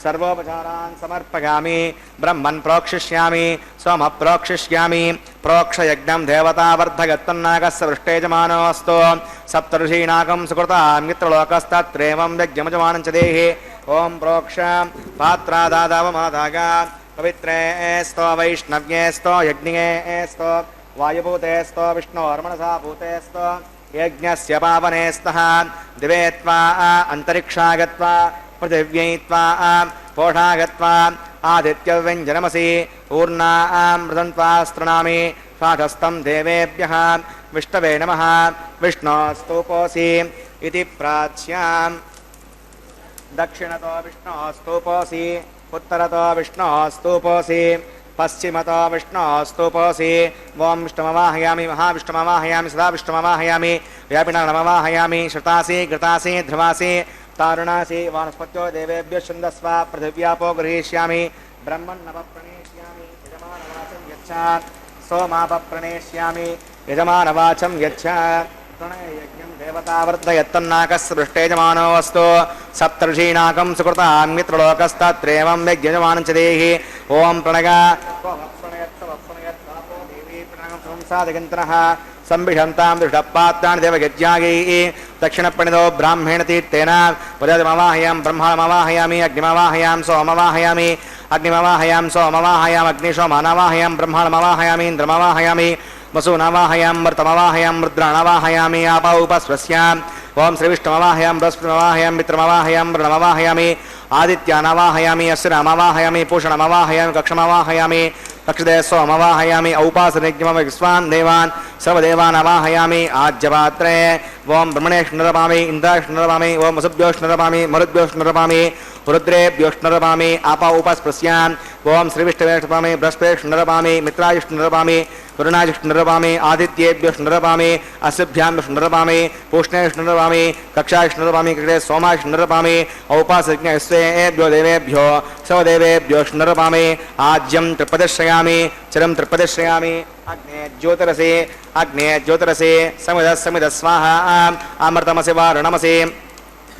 सर्वोपचारान् समर्पयामि ब्रह्मन् प्रोक्षिष्यामि सोम प्रोक्षिष्यामि प्रोक्षयज्ञं देवतावर्धगत्तन्नागस्य वृष्टेजमानोऽस्तु सप्तऋषीणाकं सुकृता मित्रलोकस्तत्रेवं यज्ञमजमानं च देहि ओं प्रोक्ष पात्रादादावमादागा पवित्रे स्तो वैष्णव्ये स्तो यज्ञे स्तो वायुभूते स्तो विष्णोर्मनसा भूते स्तो यज्ञस्य पावने स्तः दिवे त्वा अन्तरिक्षा गत्वा पृथिव्यै त्वा पोषा गत्वा आदित्यव्यञ्जनमसि ऊर्णामृतं त्वा स्तृणामि स्वाठस्थं देवेभ्यः विष्णवे नमः विष्णोस्तूपोऽसि इति प्राच्यां दक्षिणतो विष्णोस्तूपोऽसि उत्तरतो विष्णोस्तूपोऽसि पश्चिमतो विष्णोस्तूपोऽसि ओं विष्णुमवाहयामि महाविष्णुमवाहयामि सदा विष्णुमवाहयामि व्यापिनामवाहयामि श्रुतासि घृतासि ध्रुवासि तारुणासि वानस्पत्यो देवेभ्यो छन्दस्व पृथिव्यापो गृहीष्यामि ब्रह्मन्नवप्रणेष्यामि यजमानवाचं यच्छ सोमापप्रणेष्यामि यजमानवाचं यच्छ प्रणययज्ञं देवतावर्धयत्तन्नाकस्य पृष्ठेजमानोऽस्तु सप्तऋषीणाकं सुकृता मित्रलोकस्तत्रेवं यज्ञजमानं च देहि ओं प्रणगा संसादगन्तनः संविषन्तां दृष्टपात्राणि देवयज्ञागैः दक्षिणप्रणितो ब्राह्मेण तीर्थेन प्रजातिमवाहयां ब्रह्माणमवाहयामि अग्निमवाहयां सोमवाहयामि अग्निमवाहयां सोमवाहयाम् अग्निशोमानवाहयां ब्रह्माणमवाहयामि इन्द्रमवाहयामि वसूनवाहयां मृतमवाहयां रुद्राणवाहयामि आपाउपस्वस्यां ओं श्रीविष्णुमवाहयां बृहस्पतिमवाहयां मित्रमवाहयां वृणमवाहयामि आदित्यानवाहयामि अस्विनमवाहयामि पूषणमवाहयामि कक्षमवाहयामि कक्षदे सोमवाहयामि औपासनयज्ञमं विश्वान् देवान् सर्वदेवानवाहयामि आज्यपात्रे ओं ब्रह्मणेष्णुरपामि इन्द्राष्णुरपामि ओं वसुभ्योष्णुरपामि मरुद्भ्योष्णुरपामि रुद्रेभ्योष्णुरपामि आपा उपस्पृश्यान् ओं श्रीविष्णुवेष्णुरपामि बृहस्पतिष्णुरपामि मित्रायुष्णुरपामि वरुणायुष्णुरपामि आदित्येभ्योष्णुरपामि अस्भ्यां विष्णुरपामि पूष्णेष्णुरपामि कक्षायुष्णुरपामि कृते सोमायुष्णुरपामि औपासज्ञस्वेभ्यो देवेभ्यो सर्वदेवेभ्योष्णुरपामि आज्यं त्रिपदश्रयामि चिरं त्रिपदश्रयामि अग्ने ज्योतिरसे समिध स्वाहा अमृतमसि वारुणमसि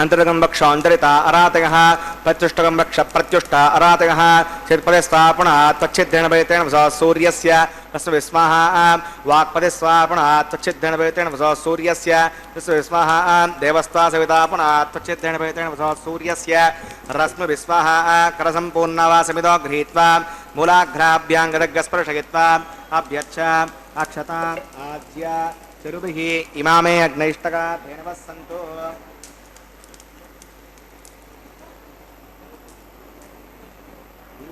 अंतर्गं वक्ष अंतरिता अरातयः प्रत्युष्टकं वक्ष प्रत्युष्ट अरातयः चित्पदे स्थापनात् त्वच्छिद्रेण भवेतेन वसो सूर्यस्य तस्मै स्वाहा वाक्पदे स्वापनात् त्वच्छिद्रेण भवेतेन वसो सूर्यस्य तस्मै स्वाहा देवस्ता सवितापनात् त्वच्छिद्रेण भवेतेन वसो सूर्यस्य रश्मिभिः स्वाहा करसम्पूर्णवा समितो गृहीत्वा मूलाघ्राभ्याङ्गदग्गस्पर्शयित्वा अभ्यच्छ अक्षता आज्य चिरुभिः इमामे अग्नैष्टका धेनवः सन्तु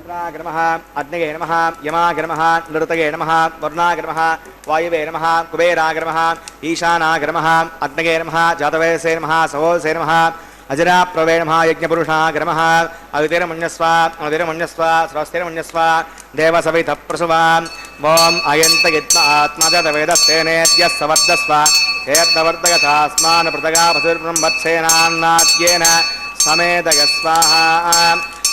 इंद्राग्रमः अग्नये नमः यमाग्रमः नृतये नमः वरुणाग्रमः वायुवे नमः कुबेराग्रमः ईशानाग्रमः अग्नये नमः जातवेदसे नमः सहोदसे नमः अजराप्रवे नमः यज्ञपुरुषाग्रमः अवितिरमन्यस्व स्वस्तिरमन्यस्व देवसवितप्रसुवा ओं अयन्तयित्म आत्मजातवेदस्तेनेद्यः सवर्धस्व हेर्दवर्धगतास्मान् पृथगा पशुर्ब्रह्मत्सेनान्नाद्येन समेदय स्वाहा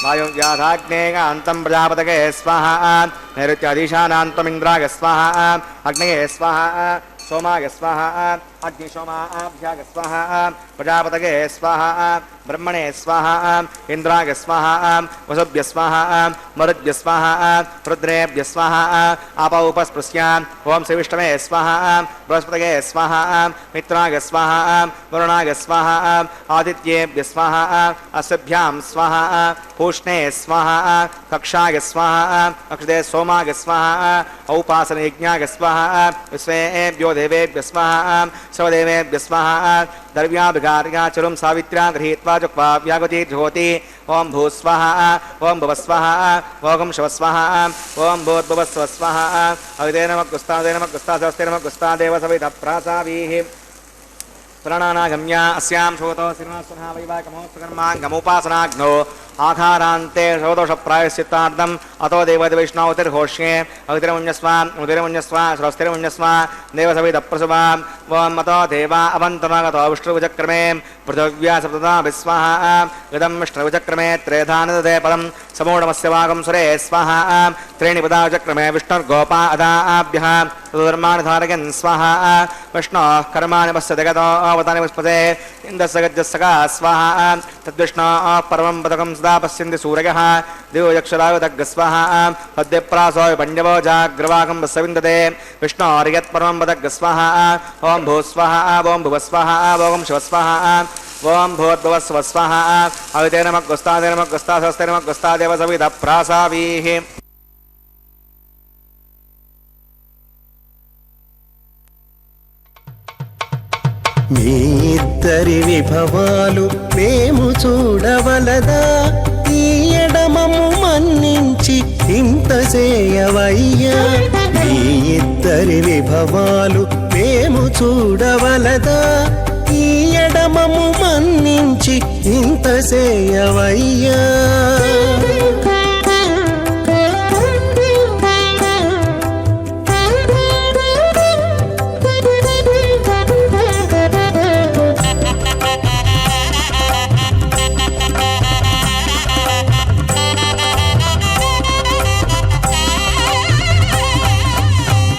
वायुव्याधाग्नेयान्तं प्रजापतये स्वाहा नैऋत्याधीशानान्तमिन्द्राय स्वाहा अग्नये स्वाहा सोमाय स्वाहा अग्निशोमाभ्याग स्वाहा प्रजापतये स्वाहा ब्रह्मणे स्वाहा इंद्राय स्वाहा वसुभ्य स्वाहा मरुद्भ्य स्वाहा रुद्रेभ्य स्वाहा आपौपस्पृश्य ओम श्रीविष्णवे स्वाहा बृहस्पतये स्वाहा मित्राय स्वाहा वरुणाय स्वाहा आदित्येभ्य स्वाहा अस्भ्यां स्वाहा पूष्णे स्वाहा कक्षाय स्वाहा अक्षते सोमाय स्वाहा औपासन यज्ञाय स्वाहा विश्वेभ्यो देवेभ्य स्वाहा सर्वदेवेभ्य स्वाहा द्रव्याभिगार्याचरुं सावित्र्या गृहीत्वा जुक्त्वा व्यागति ज्योति ओम भूस्वाहा ओम भवस्वाहा ओम शवस्वाहा ओम भूर्भुवस्वस्वाहा अविदे नमः गुस्तादे नमः गुस्तादस्ते नमः गुस्तादेव सविता प्रासावीः प्राणानागम्य अस्यां शोतो श्रीनिवासनः वैवाहिकमहोत्सकर्माङ्गमुपासनाग्नो आधारान्ते शोदोषप्रायश्चित्तार्थम् अतो देवैष्णवतिर्घोष्ये अवितिरमुञ्जस्वा उदिरमुञ्जस्वा श्रस्तिरमुञ्जस्वा देवसवितप्रसुवा वं अतो देवा अवन्तमगतो विष्णुविचक्रमे पृथिव्या सप्तदा विस्वाहा इदं विष्णुविचक्रमे त्रेधानदे पदं समूढमस्य वागं सुरे स्वाहा त्रीणि पदा विचक्रमे विष्णुर्गोपा अदाभ्यः तदुधर्माणि धारयन् स्वाहा विष्णोः कर्माणि पश्यति गतो अवतानि पुष्पते इन्द्रस्य गजस्सका स्वाहा तद्विष्णोः परमं पदकं सदा पश्यन्ति सूरयः दिव्यक्षरायुधग् स्वाहा तद्यप्रासो पण्यवो जाग्रवाकं वस्सविन्दते विष्णोर्यत्परमं पदग् स्वाहा ओं भूस्वाहा ओं भुवस्वाहा ओं शिवस्वाहा ओं भूर्भुवस्वस्वाहा अविते नमः गुस्तादे नमः गुस्तादस्ते नमः गुस्तादेव सविता प्रासावीः మీ ఇద్దరి విభవాలు మేము చూడవలదా ఈ ఎడమము మన్నించి ఇంత చేయవయ్యా మీ ఇద్దరి విభవాలు మేము చూడవలదా ఈ ఎడమము మన్నించి ఇంత చేయవయ్యా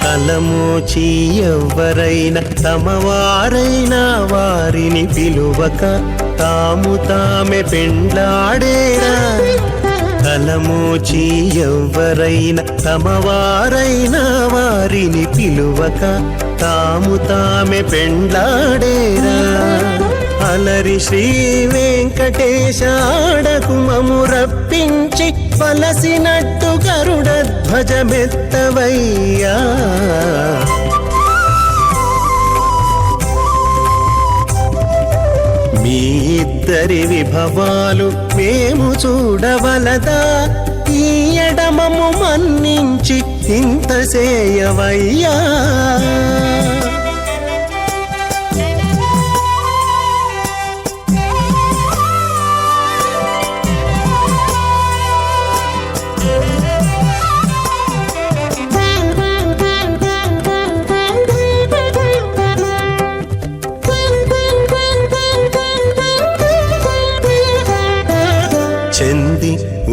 తలమోచి ఎవ్వరైనా తమవారైనా వారిని పిలువక తాము తామే పెండ్లాడేరా తలమోచి ఎవ్వరైనా తమవారైనా వారిని పిలువక తాము తామే పెండ్లాడేరా అలరి శ్రీ వెంకటేశాడకు మము రప్పించి పలసినట్టు గరుడ ధ్వజమెత్తవయ్యా మీ ఇద్దరి విభవాలు మేము చూడవలదా ఈ ఎడమము మన్నించి ఇంత చేయవయ్యా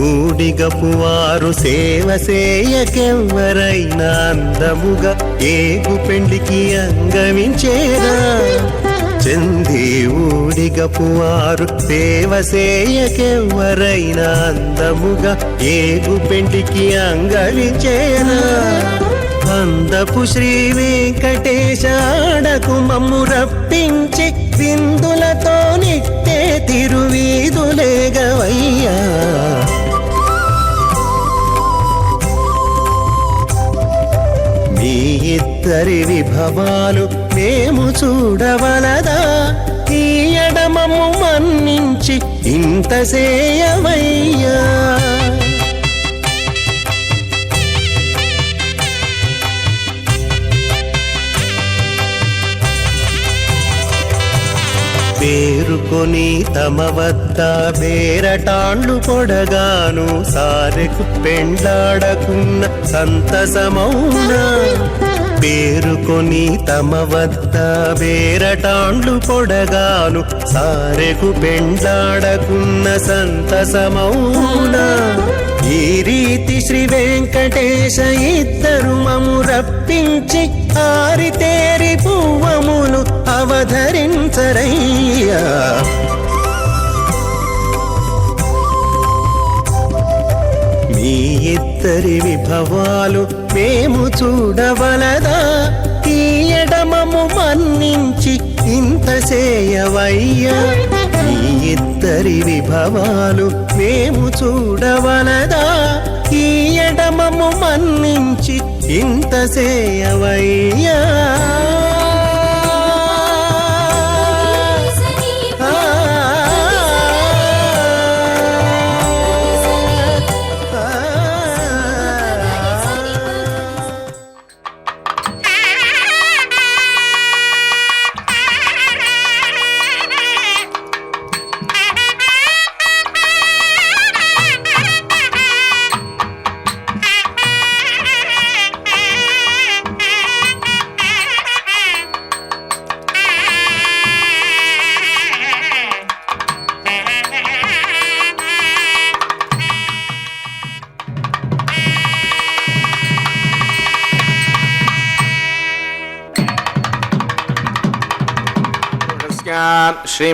ఊడిగపువారు సేవ సేయకెవ్వరైనా అందముగా ఏగు పెండికి అంగవించేరా చంది ఊడిగపువారు సేవ సేయకెవ్వరైనా అందముగా ఏగు పెండికి అంగవించేరా అందపు శ్రీ వెంకటేశాడకు మమ్ము రప్పించి విందులతో నిట్టే తిరువీధులేగవయ్యా మీ ఇద్దరి విభవాలు మేము చూడవలదా ఈ ఎడమము మన్నించి ఇంత చేయవయ్యా పేరుకొని తమ వద్ద బేరటాండ్లు పొడగాను సారెకు పెండ్లాడకున్న సంతసమౌనా పేరుకొని తమ వద్ద బేరటాండ్లు పొడగాను సారెకు పెండ్లాడకున్న సంతసమౌనా ఈ రీతి శ్రీ వెంకటేశ ఇద్దరు మము రప్పించి ఆరితేరి పువ్వములు అవధరించరయ్యా. మీ ఇద్దరి విభవాలు మేము చూడవలదా, ఈ ఎడమము మన్నించి ఇంత చేయవయ్యా. మీ ఇద్దరి విభవాలు మేము చూడవలదా, ఈ ఎడమము మన్నించి ఇంత చేయవయ్యా.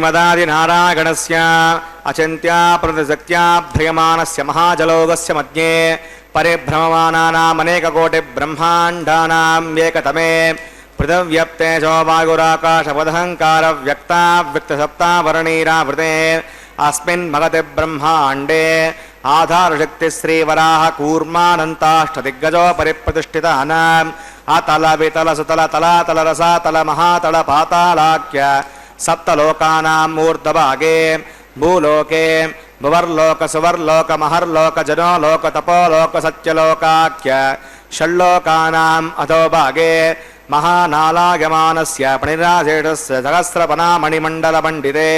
శ్రీమదాదినారాయణస్య అచింత్యా ప్రతిశక్త్యాభ్రియమానస్య మహాజలోగస్య మధ్యే పరిభ్రమమానానామనేకకోటి బ్రహ్మాండానాం ఏకతమే పృథవ్యప్తేజో వాయురాకాశపదహంకార వ్యక్తావ్యక్తసప్తావరణీరావృతే అస్మిన్ మగతి బ్రహ్మాండే ఆధారశక్తి శ్రీవరాహ కూర్మానంతాష్టదిగ్గజో పరిప్రతిష్ఠితానాం అతల వితల సుతల తలాతల రసాతల మహాతల పాతాళాఖ్య సప్తలోకానాం మూర్ధభాగే భూలోకే భువర్లోక సువర్లోక మహర్లోక జనోలోక తపోలోక సత్యలోకాఖ్య షల్లోకానాం అధోభాగే మహానాలాయమానస్య పణిరాజేషస్య సహస్రపనామణిమండలమండితే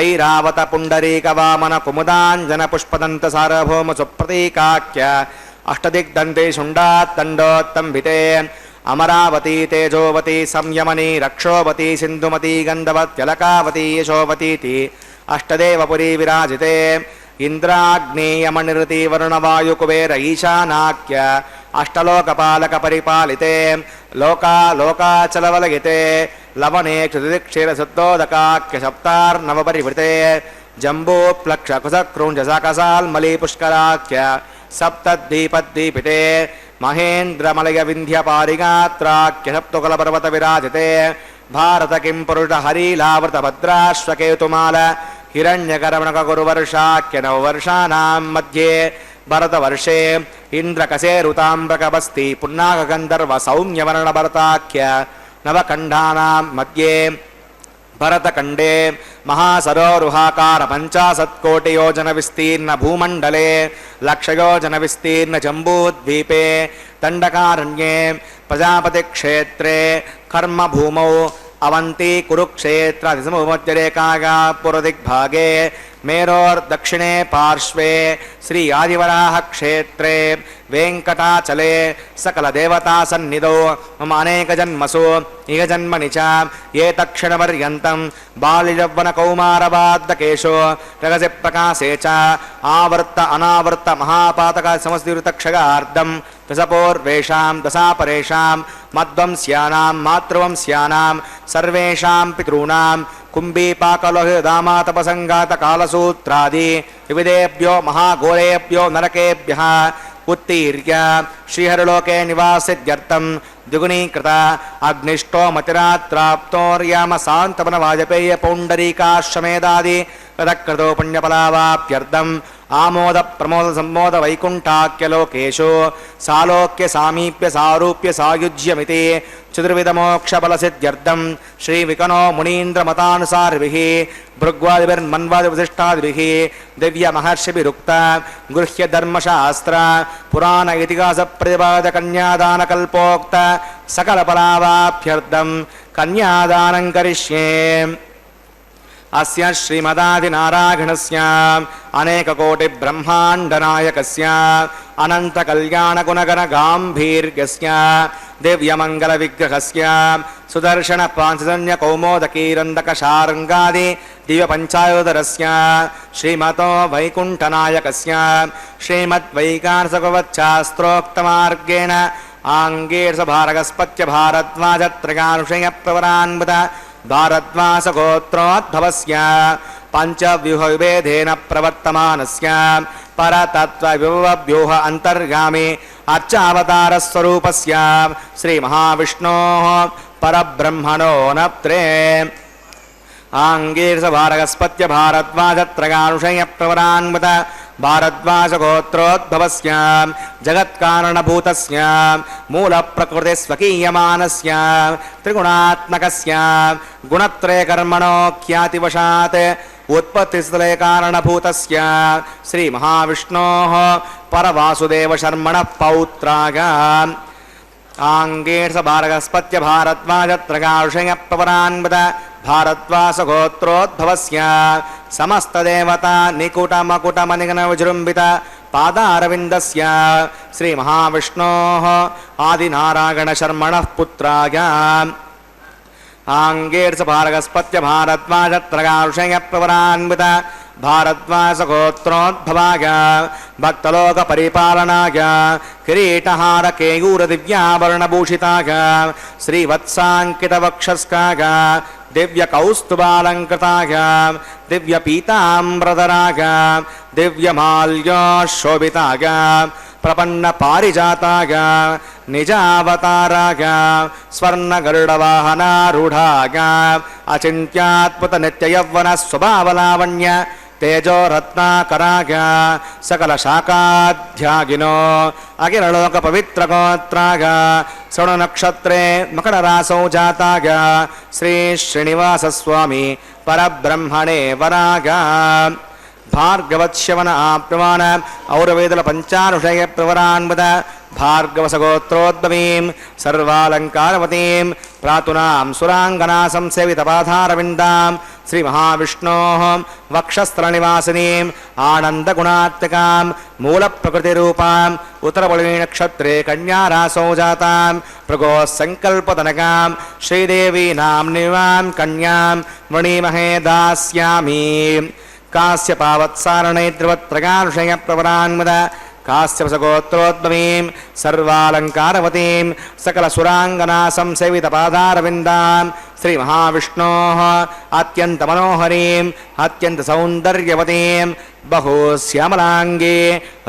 ఐరావత పుండరీక వామన కుముదాంజన పుష్పదంత సార్వభౌమ సుప్రతీకాఖ్య అష్టదిగ్దంతే శుండాత్తండోత్తంభితే అమరావతీ తేజోవతి సంయమని రక్షోవతి సింధుమతి గంధవత్యలకావతి యశోవతీతి అష్టదేవపురీ విరాజితే ఇంద్రాగ్నేయమనిరతి వరుణవాయుకుబేర ఈశానాఖ్య అష్టలోకపాలక పరిపాలితే లోకాచలవలగితే లవణే క్షుతిక్షీరశుద్ధోదకాఖ్య సప్తార్నవపరివృతే జంబూప్లక్ష కుశక్రూంజసకసాల్మలీ పుష్కరాఖ్య సప్తద్వీపద్వీపితే మహేంద్రమలయ వింధ్య పారిగాత్రాఖ్య సప్తకులపర్వత విరాజితే భారత కిం పురుష హరీలావృత భద్రాశ్వకేతుమాల హిరణ్యకరమణక గురువర్షాఖ్య నవవర్షానాం మధ్యే భరతవర్షే ఇంద్రకసేరుతాంబకబస్తి పున్నాగంధర్వ సౌమ్యవర్ణ భరతాఖ్య నవఖండానాం మధ్యే భరతఖండే మహాసరోరుహాకార 50 కోటి యోజన విస్తీర్ణ భూమండలే లక్షయోజన విస్తీర్ణ జంబూద్వీపే దండకారణ్యే ప్రజాపతి క్షేత్రే కర్మభూమౌ అవంతి కురుక్షేత్ర దిశమధ్యరేఖాగా పురదిగ్భాగే మేరోర్దక్షిణే పార్శ్వే శ్రీ ఆదివరాహ క్షేత్రే వెంకటాచలే సకల దేవతా సన్నిధౌ మమ అనేక జన్మసు ఇహ జన్మని చ ఏ తక్షణపర్యంతం బాల్యవ్వన కౌమారబాద్దకేశో రగసి ప్రకాశే చ ఆవర్త అనావర్త మహాపాతక సమస్తివృతక్షగార్ధం దశపూర్వేషాం దశాపరేషాం మద్వంస్యానాం మాతృవంస్యానాం సర్వేషాం పితॄణాం కుంభీపాకలోహిదామాతపసంగాత కాలసూత్రాది వివిధేభ్యో మహాఘోరేభ్యో నరకేభ్యః ఉత్తీర్య శ్రీహరిలోకే నివాసిత్యర్థం ద్విగుణీకృత అగ్నిష్టోమతిరాత్రాప్తోర్యామ శాంతమన వాజపేయ పౌండరీకాశ్వమేధాది కృతకృతో పుణ్యఫలావాప్యర్థం ఆమోద ప్రమోద సంమోద వైకుంఠాఖ్యలోకేషు సాలోక్య సామీప్య సారూప్య సాయుజ్యమితి చతుర్విధ మోక్ష బలసిద్ధ్యర్థం శ్రీ వికనో మునీంద్ర మతానుసారిభిః భృగ్వాదిభిర్మన్వాది విశిష్టాదిభిః దివ్య మహర్షిభిరుక్త గృహ్య ధర్మశాస్త్ర పురాణ ఇతిహాస ప్రతిపాద కన్యాదాన కల్పోక్త సకల ఫలావాప్యర్థం కన్యాదానం కరిష్యే. అస్య శ్రీమదాదినారాయణస్య అనేక కోటి బ్రహ్మాండనాయకస్య అనంత కళ్యాణ గుణగణ గాంభీర్యస్య దివ్యమంగళ విగ్రహస్య సుదర్శన పాంచజన్య కౌమోదకీరందక శారంగాది దివ్య పంచాయోదరస్య శ్రీమతో వైకుంఠనాయకస్య శ్రీమద్వైకానసభవచ్చాస్త్రోక్తమార్గేణ ఆంగేర్స భారగస్పత్య భారద్వాజత్రయానుషయ ప్రవరాన్విత భారద్వాసగోత్రోద్భవస్య పంచవ్యూహవిభేదేన ప్రవర్తమానస్య పరతత్వవ్యూహ అంతర్గామి అర్చావతారస్వరూపస్య శ్రీమహావిష్ణోః పరబ్రహ్మణో నప్త్రే ఆంగీర్స భారగస్పత్య భారద్వాజత్రయానుషయ ప్రవరాన్విత భారద్వాజగోత్రోద్భవస్య జగత్కారణభూతస్య మూలప్రకృతి స్వకీయమానస్య త్రిగుణాత్మకస్య గుణత్రయకర్మణో ఖ్యాతివశాత్ ఉత్పత్తిస్థలే కారణభూతస్య శ్రీమహావిష్ణోః పరవాసుదేవశర్మణః పౌత్రాయ ఆంగేర్స భారగస్పత్య భారద్వాజత్రయానుషయ ప్రవరాన్విత భారద్వాసగోత్రోద్భవస్య సమస్తదేవతా నికుటమకుటమనిగణ విజృంభిత పాదారవిందస్య శ్రీమహావిష్ణోః ఆదినారాయణశర్మణః పుత్రాయ ఆంగేర్స భారగస్పత్య భారద్వాజత్రయానుషయ ప్రవరాన్విత భారద్వాసగోత్రోద్భవాయ భక్తలోక పరిపాలనాయ కిరీటహార కేయూర దివ్యాభరణభూషితాయ శ్రీవత్సాంకితవక్షస్కాయ దివ్య కౌస్తుభాలంకృతాయ దివ్య పీతాంబరధరాయ దివ్యమాల్యోశోభితాయ ప్రపన్న పారిజాతాయ నిజావతారాయ స్వర్ణగరుడవాహనారూఢాయ అచింత్యాత్మత నిత్యయౌవన స్వభావలావణ్య తేజోరత్నాకరాయ సకల శాఖాధ్యాగినో అఖిలలోక పవిత్రగోత్రాయ శ్రవణనక్షత్రే మకరరాసౌ జాతాయ శ్రీ శ్రీనివాసస్వామి పరబ్రహ్మణే వరాయ భార్గవత్స్యవన ఆప్యమాన ఔరవేదుల పంచానుషయ ప్రవరాన్విత భార్గవసగోత్రోద్భవీం సర్వాలంకారవతీం ప్రాతునాం సురాంగనా సంసేవితపాధారవిందాం శ్రీమహావిష్ణోః వక్షస్థలనివాసినీం ఆనందగుణాత్మకాం మూలప్రకృతిరూపాం ఉత్తరబలినక్షత్రే కన్యారాసౌ జాతాం భృగోఃసంకల్పతనకాం శ్రీదేవీనామ్నివాం కన్యాం వృణీమహే దాస్యామి కాశ్యపావత్సారణైత్రివత్రయానుషయ ప్రవరాన్విత కాశ్యపసగోత్రోద్భవీం సర్వాలంకారవతీం సకలసురాంగనా సంసేవితపాదారవిందాం శ్రీమహావిష్ణోః అత్యంతమనోహరీం అత్యంతసౌందర్యవతీం బహుశ్యామలాంగే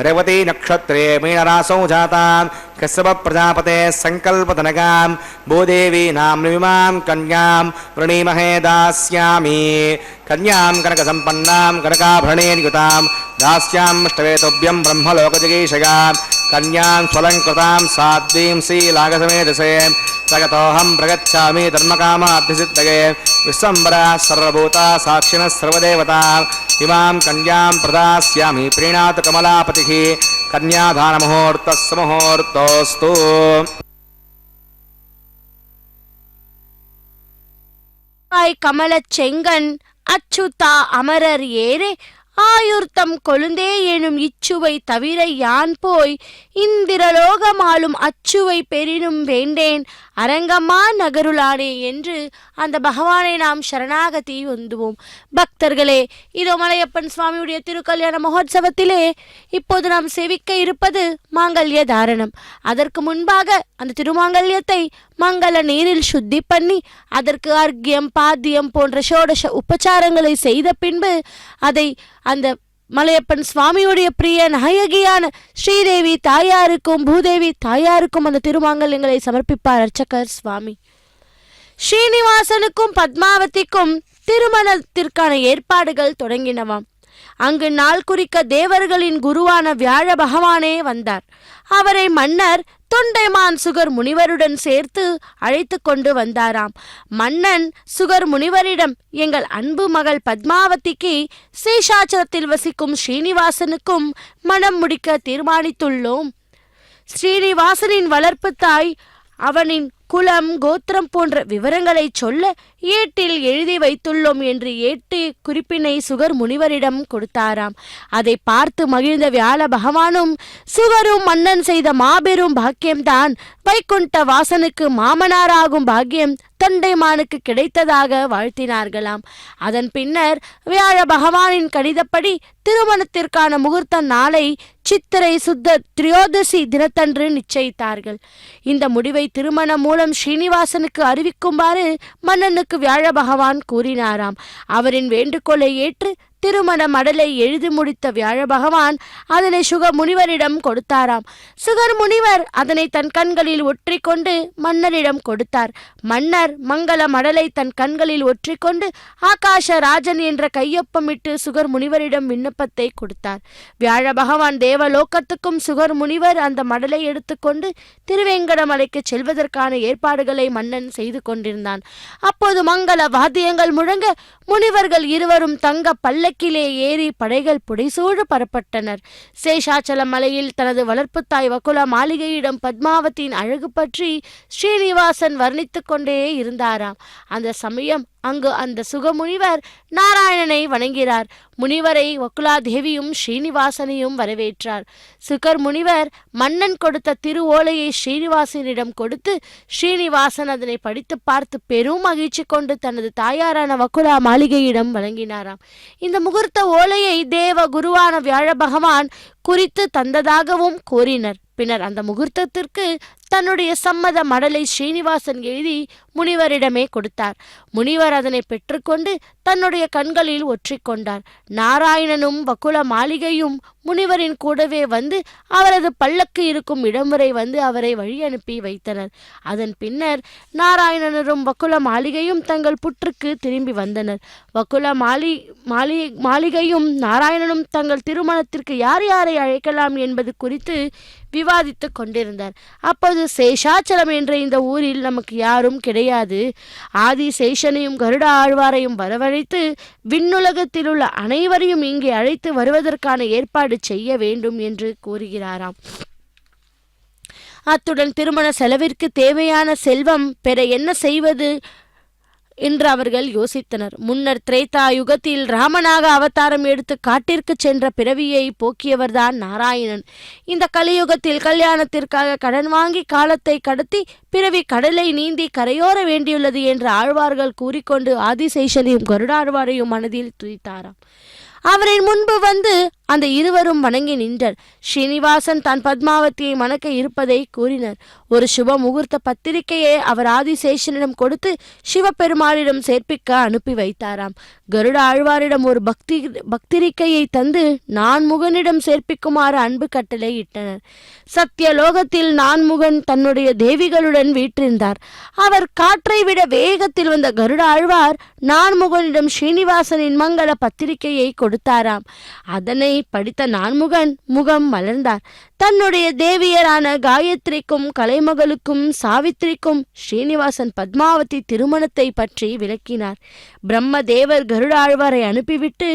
రేవతీ నక్షత్రే మీనరాసౌ జాతాం కశ్యప ప్రజాపతే సంకల్పతనకాం భూదేవీ నామ్నిమాం కన్యాం వృణీమహే దాస్యామి కన్యాం కనక సంపన్నాం కనకాభరణేర్యుతాం దాస్యామష్టవేతుభ్యం బ్రహ్మలోకజగీషగా కన్యాం స్వలంకృతాం సాధ్వీం శ్రీలాగసమేధసే సగతోహం ప్రగచ్ఛామి ధర్మకామార్థసిద్ధగే విశ్వంబరా సర్వభూతా సాక్షిణః సర్వదేవతా ఇమాం కన్యాం ప్రదాస్యామి ప్రీణాతు కమలాపతిః కన్యాదానముహూర్తః సుముహూర్తోస్తు. கமலச் செங்கன் அச்சுதா அமரர் ஏரே ஆயுர்த்தம் கொழுந்தே எனும் இச்சுவை தவிர யான் போய் இந்திரலோகமாலும் அச்சுவை பெரினும் வேண்டேன் அரங்கம்மா நகருளானே என்று அந்த பகவானை நாம் சரணாகதி வந்துவோம். பக்தர்களே, இதோ மலையப்பன் சுவாமியுடைய திருக்கல்யாண மகோத்சவத்திலே இப்போது நாம் சேவிக்க இருப்பது மாங்கல்ய தாரணம். அதற்கு முன்பாக அந்த திருமாங்கல்யத்தை மங்கள நீரில் சுத்தி பண்ணி அதற்கு அர்க்கியம் பாத்தியம் போன்ற ஷோடச உபச்சாரங்களை செய்த பின்பு அதை அந்த மலையப்பன் சுவாமியுடைய பிரிய நாயகியான ஸ்ரீதேவி தாயாருக்கும் பூதேவி தாயாருக்கும் அந்த திருமாங்கல்யங்களை சமர்ப்பிப்பார் அர்ச்சகர் சுவாமி. ஸ்ரீனிவாசனுக்கும் பத்மாவதிக்கும் திருமணத்திற்கான ஏற்பாடுகள் தொடங்கினவாம். அங்கு நாள் குறிக்க தேவர்களின் குருவான வியாழ பகவானே வந்தார். அவரை மன்னர் தொண்டைமான் சுகர் முனிவருடன் சேர்த்து அழைத்து கொண்டு வந்தாராம். மன்னன் சுகர் முனிவரிடம், எங்கள் அன்பு மகள் பத்மாவதிக்கு சேஷாச்சலத்தில் வசிக்கும் ஸ்ரீனிவாசனுக்கும் மனம் முடிக்க தீர்மானித்துள்ளோம். ஸ்ரீனிவாசனின் வளர்ப்பு தாய் அவனின் குலம், கோத்திரம் போன்ற விவரங்களை சொல்ல ஏட்டில் எழுதி வைத்துள்ளோம் என்று ஏட்டு குறிப்பினை சுகர் முனிவரிடம் கொடுத்தாராம். அதை பார்த்து மகிழ்ந்த வியாழ பகவானும் சுகரும் மன்னன் செய்த மாபெரும் பாக்கியம்தான் வைகுண்ட வாசனுக்கு மாமனாராகும் பாக்கியம் தொண்டைமானுக்கு கிடைத்ததாக வாழ்த்தினார்களாம். அதன் பின்னர் வியாழ பகவானின் கடிதப்படி திருமணத்திற்கான முகூர்த்த நாளை சித்திரை சுத்த திரியோதசி தினத்தன்று நிச்சயித்தார்கள். இந்த முடிவை திருமணம் மூலம் ஸ்ரீனிவாசனுக்கு அறிவிக்குமாறு மன்னனுக்கு வியாழ பகவான் கூறினாராம். அவரின் வேண்டுகோளை ஏற்று திருமண மடலை எழுதி முடித்த வியாழ பகவான் அதனை சுக முனிவரிடம் கொடுத்தாராம். சுகர் முனிவர் அதனை தன் கண்களில் ஒற்றிக்கொண்டு மன்னரிடம் கொடுத்தார். மன்னர் மங்கள மடலை தன் கண்களில் ஒற்றிக்கொண்டு ஆகாஷ ராஜன் என்ற கையொப்பமிட்டு சுகர் முனிவரிடம் விண்ணப்பத்தை கொடுத்தார். வியாழ பகவான் தேவலோகத்துக்கும் சுகர் முனிவர் அந்த மடலை எடுத்துக்கொண்டு திருவேங்கடமலைக்கு செல்வதற்கான ஏற்பாடுகளை மன்னன் செய்து கொண்டிருந்தான். அப்போது மங்கள வாத்தியங்கள் முழங்க முனிவர்கள் இருவரும் தங்க பல்லக்கிலே ஏறி படைகள் புடைசூழ பரப்பட்டனர். சேஷாச்சல மலையில் தனது வளர்ப்பு தாய் வகுல மாளிகையிடம் பத்மாவதியின் அழகு பற்றி ஸ்ரீனிவாசன் வர்ணித்துக் கொண்டே இருந்தாராம். அந்த சமயம் அங்கு அந்த சுகமுனிவர் நாராயணனை வணங்கிறார். முனிவரை வகுலாதேவியும் ஸ்ரீனிவாசனையும் வரவேற்றார். சுகர் முனிவர் மன்னன் கொடுத்த திரு ஓலையை ஸ்ரீனிவாசனிடம் கொடுத்து ஸ்ரீனிவாசன் அதனை படித்து பார்த்து பெரும் மகிழ்ச்சி கொண்டு தனது தாயாரான வகுலா மாளிகையிடம் வழங்கினாராம். இந்த முகூர்த்த ஓலையை தேவ குருவான வியாழ பகவான் குறித்து தந்ததாகவும் கூறினர். பின்னர் அந்த முகூர்த்தத்திற்கு தன்னுடைய சம்மத மடலை ஸ்ரீனிவாசன் எழுதி முனிவரிடமே கொடுத்தார். முனிவர் அதனை பெற்றுக்கொண்டு தன்னுடைய கண்களில் ஒற்றிக்கொண்டார். நாராயணனும் வகுல மாளிகையும் முனிவரின் கூடவே வந்து அவரது பல்லக்கு இருக்கும் இடம் வரை வந்து அவரை வழி அனுப்பி வைத்தனர். அதன் பின்னர் நாராயணனரும் வகுல மாளிகையும் தங்கள் புற்றுக்கு திரும்பி வந்தனர். வகுல மாளிகையும் நாராயணனும் தங்கள் திருமணத்திற்கு யார் யாரை அழைக்கலாம் என்பது குறித்து விவாதித்து கொண்டிருந்தார். அப்போது சேஷாச்சலம் என்ற இந்த ஊரில் நமக்கு யாரும் கிடையாது. ஆதி சேஷனையும் கருட ஆழ்வாரையும் வரவழைத்து விண்ணுலகத்தில் உள்ள அனைவரையும் இங்கே அழைத்து வருவதற்கான ஏற்பாடு செய்ய வேண்டும் என்று கூறுகிறாராம். அத்துடன் திருமண செலவிற்கு தேவையான செல்வம் பெற என்ன செய்வது என்று அவர்கள் யோசித்தனர். முன்னர் திரேதா யுகத்தில் ராமனாக அவதாரம் எடுத்து காட்டிற்கு சென்ற பிறவியை போக்கியவர்தான் நாராயணன். இந்த கலியுகத்தில் கல்யாணத்திற்காக கடன் வாங்கி காலத்தை கடத்தி பிறவி கடலை நீந்தி கரையோர வேண்டியுள்ளது என்று ஆழ்வார்கள் கூறிக்கொண்டு ஆதிசேஷனையும் கருடாழ்வாரையும் மனதில் துதித்தாராம். அவரின் முன்பு வந்து அந்த இருவரும் வணங்கி நின்றனர். ஸ்ரீனிவாசன் தான் பத்மாவதியை மணக்க இருப்பதை கூறினர். ஒரு சுப முகூர்த்த பத்திரிகையை அவர் ஆதிசேஷனிடம் கொடுத்து சிவபெருமானிடம் சேர்ப்பிக்க அனுப்பி வைத்தாராம். கருட ஆழ்வாரிடம் ஒரு பக்திரிக்கையை தந்து நான்முகனிடம் சேர்ப்பிக்குமாறு அன்பு கட்டளை இட்டனர். சத்தியலோகத்தில் நான்முகன் தன்னுடைய தேவிகளுடன் வீற்றிருந்தார். அவர் காற்றை விட வேகத்தில் வந்த கருட ஆழ்வார் நான்முகனிடம் ஸ்ரீனிவாசனின் மங்கள பத்திரிகையை கொடுத்தாராம். அதனை படித்த நான்முகன் முகம் மலர்ந்தார். தன்னுடைய தேவியரான காயத்ரிக்கும் கலைமகளுக்கும் சாவித்திரிக்கும் ஸ்ரீனிவாசன் பத்மாவதி திருமணத்தை பற்றி விளக்கினார். பிரம்மதேவர் கருடாழ்வாரை அனுப்பிவிட்டு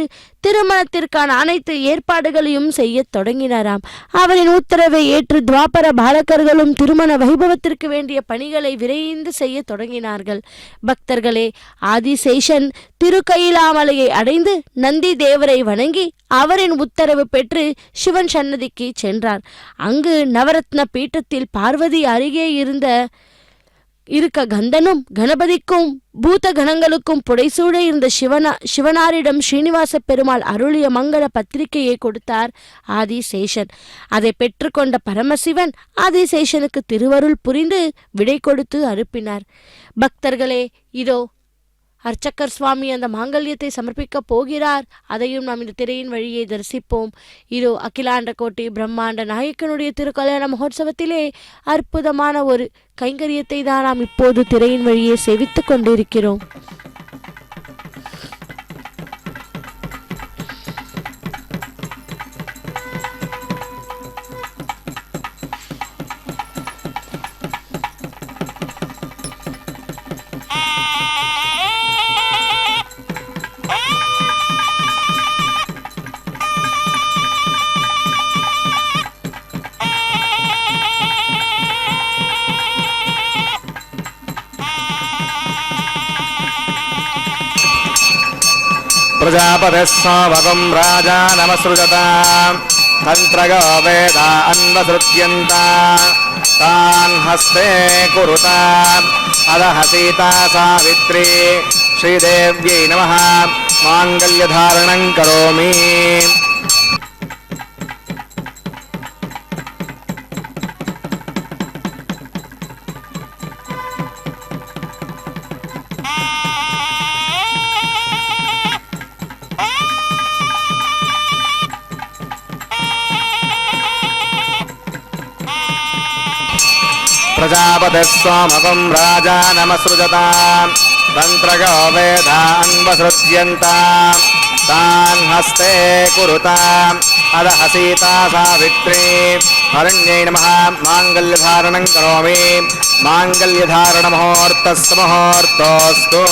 திருமணத்திற்கான அனைத்து ஏற்பாடுகளையும் செய்ய தொடங்கினாராம். அவரின் உத்தரவை ஏற்று துவாபர பாலகர்களும் திருமண வைபவத்திற்கு வேண்டிய பணிகளை விரைந்து செய்ய தொடங்கினார்கள். பக்தர்களே, ஆதிசேஷன் திருக்கயிலாமலையை அடைந்து நந்தி தேவரை வணங்கி அவரின் உத்தரவு பெற்று சிவன் சன்னதிக்கு சென்றார். அங்கு நவரத்ன பீட்டத்தில் பார்வதி அருகே இருக்க கந்தனும் கணபதிக்கும் பூத கணங்களுக்கும் புடைசூழ இருந்த சிவனாரிடம் ஸ்ரீனிவாச பெருமாள் அருளிய மங்கள பத்திரிகையை கொடுத்தார் ஆதிசேஷன். அதை பெற்றுக்கொண்ட பரமசிவன் ஆதிசேஷனுக்கு திருவருள் புரிந்து விடை கொடுத்து அனுப்பினார். பக்தர்களே, இதோ அர்ச்சகர் சுவாமி அந்த மாங்கல்யத்தை சமர்ப்பிக்க போகிறார். அதையும் நாம் இந்த திரையின் வழியை தரிசிப்போம். இதோ அகிலாண்ட கோட்டி பிரம்மாண்ட நாயக்கனுடைய திருக்கல்யாண மகோத்சவத்திலே அற்புதமான ஒரு கைங்கரியத்தை தான் நாம் இப்போது திரையின் வழியே செவித்துக் கொண்டிருக்கிறோம். प्रजापतिः सोमगं राजानमसृजत तन्त्रयो वेदा अन्वसृत्यन्ता तान् हस्ते कुरुता अदः सीता सावित्री श्रीदेव्यै नमः माङ्गल्यधारणं करोमि प्रजापतिः सोमगं राजानमसृजता तन्त्रयो वेदान्वसृज्यन्ता तान् हस्ते कुरुता अदः सीता सावित्री हरण्यै नमः माङ्गल्यधारणं करोमि माङ्गल्यधारणमुहूर्तस्य मुहूर्तोऽस्तु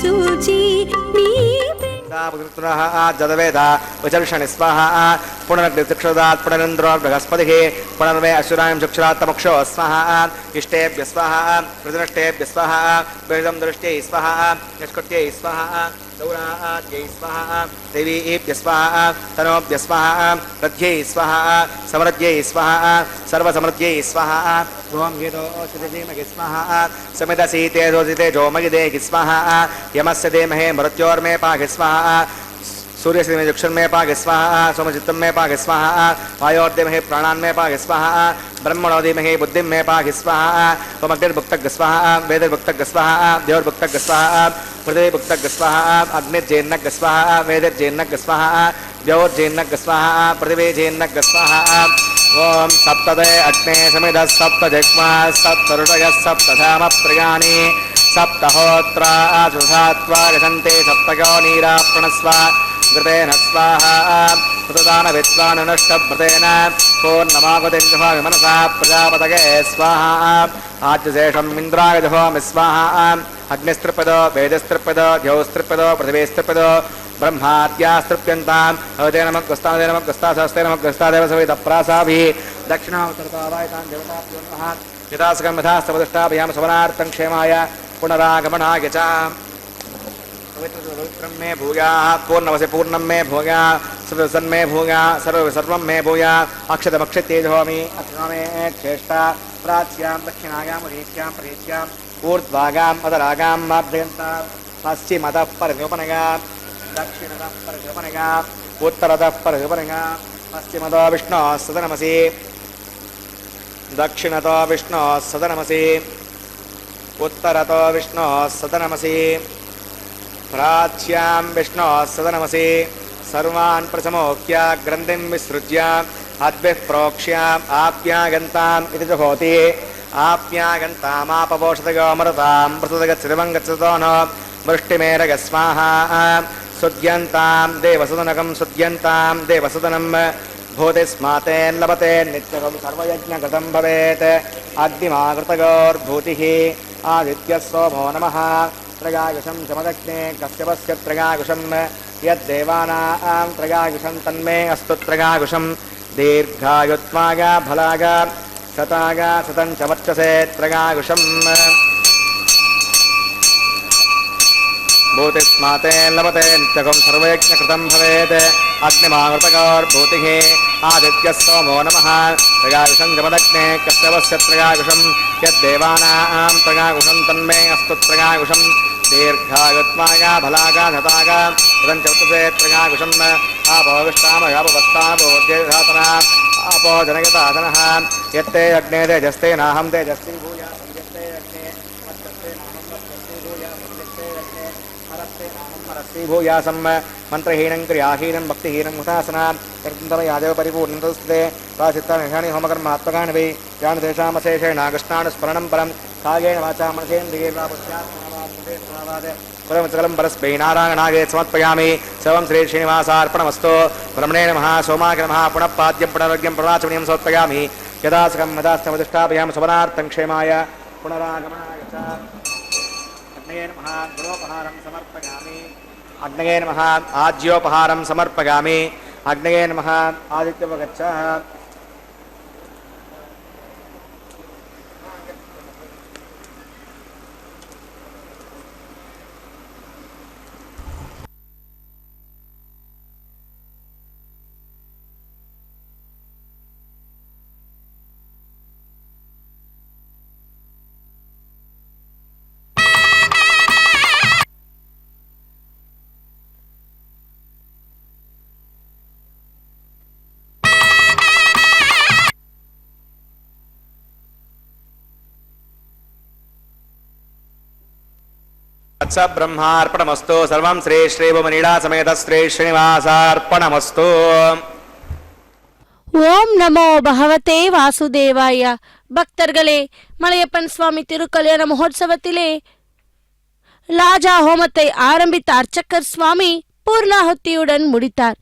చూచి నీ जदवेद विचर्षणि स्वाहा पुनर्दिक्षुदात् पुनरिन्द्रो बृहस्पतिः पुनर्वे अशुरायं चक्षुरात्तमक्षो स्वाहा इष्टेभ्य स्वाहा कृतनष्टेभ्य स्वाहा वेदं दृष्ट्यै स्वाहा निष्कृत्यै स्वाहा दौराद्यै स्वाहा देवीभ्य स्वाहा तनोभ्य स्वाहा रथ्यै स्वाहा समृद्ध्यै स्वाहा सर्वसमृद्ध्यै स्वाहा ओम गीतो सिद्धीमहि स्वाहा समिदसि तेजोजिते जोमगिदेहि स्वाहा यमस्य देमहे मृत्योर्मे पाहि स्वाहा सूर्य से दक्षिण में पाग स्वाहा सोमचित्तम में पाग स्वाहा वायोर्देमहे प्राणान में पाग स्वाहा ब्रह्मणोदेमहे बुद्धि में पाग स्वाहा त्वमग्निर्भुक्तग स्वाहा वेदिर्भुक्तग स्वाहा देवर्भुक्तग स्वाहा पृथ्वीभुक्तग स्वाहा अग्निर्जेन्नग स्वाहा वेदिर्जेन्नग स्वाहा द्यौर्जेन्नग स्वाहा पृथिवीजेन्नग स्वाहा ओम सप्तदे अग्ने समिद सप्त जग्मा सप्त ऋषयः सप्तधाम प्रियाणि सप्तहोत्रा सुधात्वा गच्छन्ते सप्तयोनीरा प्रणस्व घृतेन स्वाहा कृतदान विद्वान् नष्टभृतेन पूर्णमागतिर्जहो मनसा प्रजापतये स्वाहा आद्यशेषम् इन्द्राय जहोमि स्वाहा अग्निस्त्रिपदो वेदस्त्रिपदो द्यौस्त्रिपदो पृथिवीस्त्रिपदो ब्रह्माद्यास्तृप्यन्ताम् हवते नमः गुस्तादे नमः गुस्तासहस्ते नमः गुस्तादेव सवित प्रासाभिः दक्षिणावतरतावायतान् देवताभ्यो नमः यथासकं यथास्तवदष्टाभ्यां सवनार्थं क्षेमाय पुनरागमनाय च पवित्रं मे भूयाः पूर्णवसे पूर्णं मे भूया सर्वसन् मे भूया सर्वं मे भूया अक्षतमक्षत्ये जहोमि अक्षमे श्रेष्ठा प्राच्यां दक्षिणायां उदीच्यां प्रतीच्याम् ऊर्ध्वागाम् अधरागां मार्जयन्तां पश्चिमतः परगमनगा दक्षिणतः परगमनगा उत्तरतः परगमनगा पश्चिमतो विष्णोः सदनमसि दक्षिणतो विष्णोः सदनमसि उत्तरतो विष्णोः सदनमसि प्राच्यां विष्णोः सदनमसि सर्वान् प्रसमोक्ष्य ग्रन्थिं विसृज्य अद्भिः प्रोक्ष्याम् आप्यागन्ताम् इति जुहोति आप्यागन्तामापपोषतगोमरतां प्रसुतगच्छिरवं गच्छतो न वृष्टिमेरग स्वाहा सुद्यन्तां देवसदनकं सुद्यन्तां देवसदनं भूतिस्मातेन् लभते नित्यकं सर्वयज्ञकृतं भवेत् अग्निमाकृतगोर्भूतिः आदित्यः सोमो नमः त्रयायुषं चमदग्ने कश्यपस्य त्रयायुषं यद्देवानां त्रयायुषं तन्मे अस्तु त्रयायुषं दीर्घायुत्वागा फलागा शतागा शतं च वर्चसे त्रयायुषं भूतिस्मातेन् लभते नित्यकं सर्वयज्ञकृतं भवेत् अग्निमाकृतगोर्भूतिः आदित्यः सोमो नमः त्रयायुषं जमदग्ने कश्यपस्य त्रयायुषं यद्देवानां त्रयायुषं तन्मे अस्तु त्रयायुषं दीर्घायुत्वागा फलागा शतागा शतं च वर्चसे त्रयायुषं आपोविष्टामयापवस्तापोद्यधातना आपो जनयतादनः यत्ते अग्ने तेजस्ते नाहं तेजस्ति भूयासं यत्ते अग्ने वर्चस्ते नाहं वर्चस्ति भूयासं यत्ते अग्ने हरस्ते नाहं हरस्ति भूयासं मन्त्रहीनं क्रियाहीनं भक्तिहीनं हुतासना तमयादेव परिपूर्णं तस्ते प्राचित्तानि होमकर्मात्मकानि वै यानि तेषामशेषेण कृष्णानुस्मरणं परं कागेण वाचा मनसेन्द्रियेण पुरमचकलं परस्मै नारायणागे समर्पयामि सर्वं श्री श्रीनिवासार्पणमस्तु ब्रह्मणे नमः सोमाय नमः पुनः पाद्यं पुनर्घ्यं प्रणवाचमनीयं समर्पयामि यदासकं यदास्तमधिष्ठाभयां सवनार्थं क्षेमाय पुनरागमनाय च अग्नये नमः गुणोपहारं समर्पयामि अग्नये नमः आज्योपहारं समर्पयामि अग्नये नमः आदित्यवगच्छ ब्रह्मार्पणमस्तु सर्वं श्री श्रीभुवनीडा समेत श्री श्रीनिवासार्पणमस्तु ஓம் நமோ பகவதே வாசுதேவாய. பக்தர்களே, மலையப்பன் சுவாமி திருக்கல்யாண மகோத்சவத்திலே லாஜா ஹோமத்தை ஆரம்பித்த அர்ச்சகர் சுவாமி பூர்ணாகுத்தியுடன் முடித்தார்.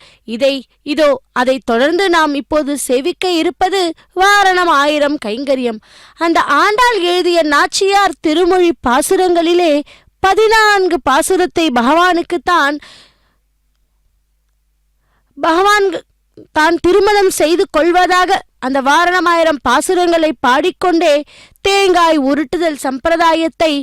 அதைத் தொடர்ந்து நாம் இப்போது சேவிக்க இருப்பது வாரணம் 1000 கைங்கரியம். அந்த ஆண்டாள் எழுதிய நாச்சியார் திருமொழி பாசுரங்களிலே 14 பாசுரத்தை பகவான் தான் திருமணம் செய்து கொள்வதாக அந்த வாரணமாயிரம் பாசுரங்களை பாடிக்கொண்டே தேங்காய் உருட்டுதல் சம்பிரதாயத்தை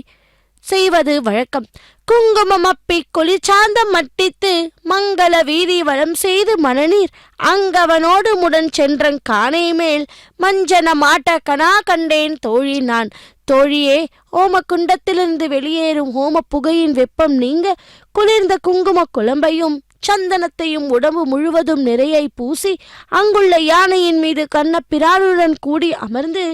செய்வது வழக்கம். குங்குமம் அப்பி கொலிச்சாந்தம் மட்டித்து மங்கள வீதி வளம் செய்து மணநீர் அங்கவனோடு முடன் சென்றங் காணை மேல் மஞ்சன மாட்ட கனா கண்டேன் தோழி நான். தோழியே, ஓம குண்டத்திலிருந்து வெளியேறும் ஹோம புகையின் வெப்பம் நீங்க குளிர்ந்த குங்கும குழம்பையும் சந்தனத்தையும் உடம்பு முழுவதும் நிறையை பூசி அங்குள்ள யானையின் மீது கண்ணப்பிரானுடன் கூடி அமர்ந்து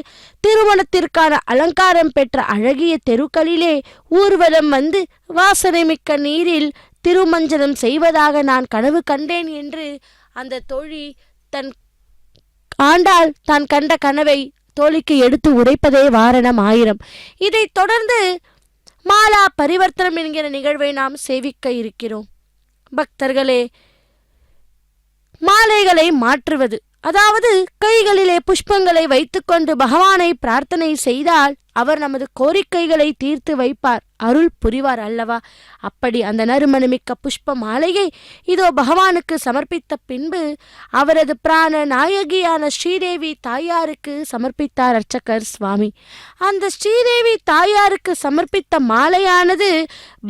திருமணத்திற்கான அலங்காரம் பெற்ற அழகிய தெருக்களிலே ஊர்வலம் வந்து வாசனை மிக்க நீரில் திருமஞ்சனம் செய்வதாக நான் கனவு கண்டேன் என்று அந்த தோழி ஆண்டாள் தான் கண்ட கனவை தோழிக்கு எடுத்து உரைப்பதே வாரணம் 1000. இதைத் தொடர்ந்து மாலா பரிவர்த்தனம் என்கிற நிகழ்வை நாம் சேவிக்க இருக்கிறோம். பக்தர்களே, மாலைகளை மாற்றுவது, அதாவது கைகளிலே புஷ்பங்களை வைத்துக்கொண்டு பகவானை பிரார்த்தனை செய்தால் அவர் நமது கோரிக்கைகளை தீர்த்து வைப்பார், அருள் புரிவார் அல்லவா? அப்படி அந்த நறுமணமிக்க புஷ்ப மாலையை இதோ பகவானுக்கு சமர்ப்பித்த பின்பு அவரது பிராண நாயகியான ஸ்ரீதேவி தாயாருக்கு சமர்ப்பித்தார் அர்ச்சகர் சுவாமி. அந்த ஸ்ரீதேவி தாயாருக்கு சமர்ப்பித்த மாலையானது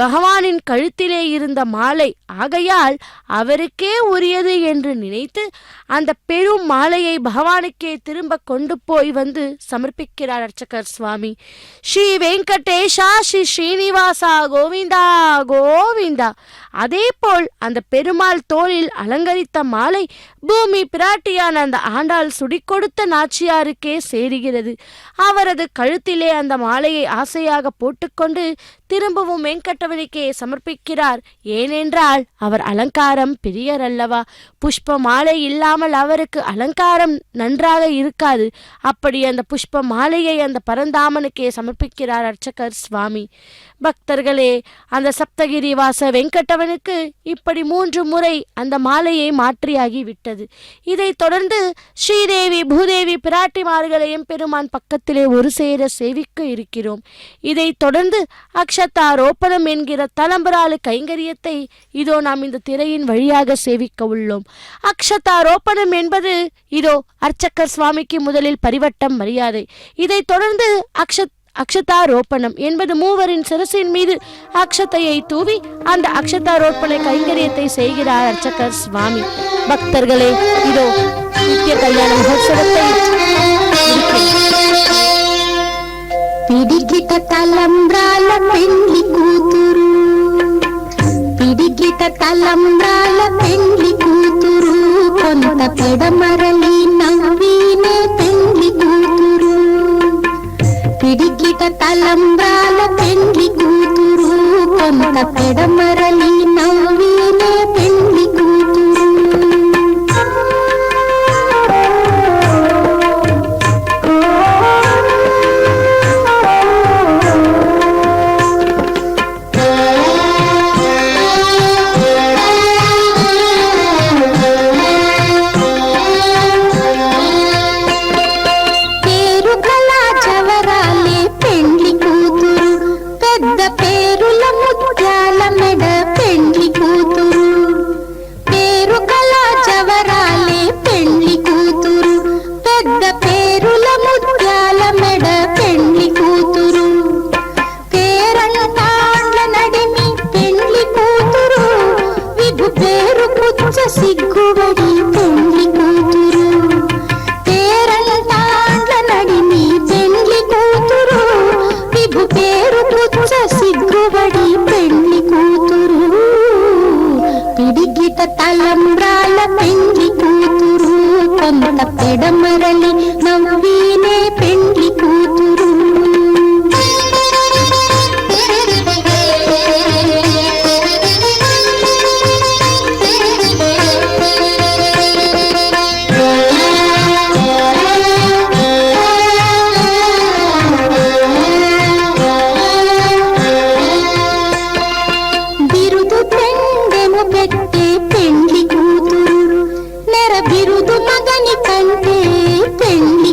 பகவானின் கழுத்திலே இருந்த மாலை ஆகையால் அவருக்கே உரியது என்று நினைத்து அந்த பெரும் மாலையை பகவானுக்கே திரும்ப கொண்டு போய் வந்து சமர்ப்பிக்கிறார் அர்ச்சகர் சுவாமி. ஸ்ரீ வெங்கடேஷா ஸ்ரீ ஸ்ரீனிவாசா கோவிந்தா கோவிந்தா. அதே போல் அந்த பெருமாள் தோளில் அலங்கரித்த மாலை பூமி பிராட்டியான அந்த ஆண்டாள் சுடிக்கொடுத்த நாச்சியாருக்கே சேருகிறது. அவரது கழுத்திலே அந்த மாலையை ஆசையாக போட்டுக்கொண்டு திரும்பவும் வெங்கடவனுக்கே சமர்ப்பிக்கிறார். ஏனென்றால் அவர் அலங்காரம் பிரியர் அல்லவா? புஷ்ப மாலை இல்லாமல் அவருக்கு அலங்காரம் நன்றாக இருக்காது. அப்படி அந்த புஷ்ப மாலையை அந்த பரந்தாமனுக்கே சமர்ப்பிக்கிறார் அர்ச்சகர் சுவாமி. பக்தர்களே, அந்த சப்தகிரி வாச வெங்கடவனுக்கு இப்படி 3 முறை அந்த மாலையை மாற்றியாகி விட்டது. இதைத் தொடர்ந்து ஸ்ரீதேவி பூதேவி பிராட்டிமார்களையும் பெருமான் பக்கத்திலே ஒரு சேர சேவிக்க இருக்கிறோம். இதைத் தொடர்ந்து அக்ஷதாரோப்பணம் என்கிற தலம்பராலு கைங்கரியத்தை இதோ நாம் இந்த திரையின் வழியாக சேவிக்க உள்ளோம். அக்ஷதாரோப்பணம் என்பது இதோ அர்ச்சகர் சுவாமிக்கு முதலில் பரிவட்டம் மரியாதை. இதைத் தொடர்ந்து அக்ஷதாரோப்பணம் என்பது மூவரின் சிரசின் மீது அக்ஷதையை தூவி அந்த அக்ஷதாரோப்பண கைங்கரியத்தை செய்கிறார் அர்ச்சகர் சுவாமி. பக்தர்களே, இதோ நித்திய கல்யாண மகோத்சவத்தை పిడికిట తలంబ్రాల పెండ్లి కూతురు, పిడికిట తలంబ్రాల పెండ్లి కూతురు, కొంత పెడమరలి నవ్వినే పెండ్లి కూతురు. పిడికిట తలంబ్రాల పెండ్లి కూతురు, కొంత పెడమరలి నవ్వినే పెండ్లి కూతురు. సిగ్గుబడి పెండ్లి కూతురు, పేరంటాండ్ల నడిమి పెండ్లి కూతురు, విభు పేరు పుచ్చ సిగ్గుబడి పెండ్లి కూతురు. పిడిగిట తలంబ్రాల పెండ్లి కూతురు, కొంత పెడమరలి నవ్వినే పెండ్లి కూతురు. బిరుదు మగని కంటే పెండ్లి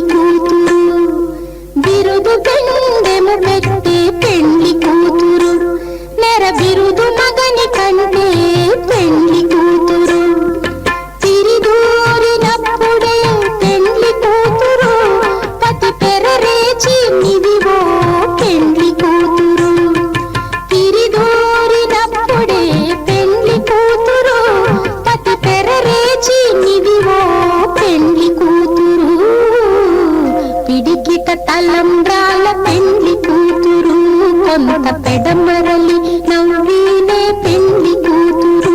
కొంత పెడమరలి నవ్వీనే పెళ్లి కూతురు.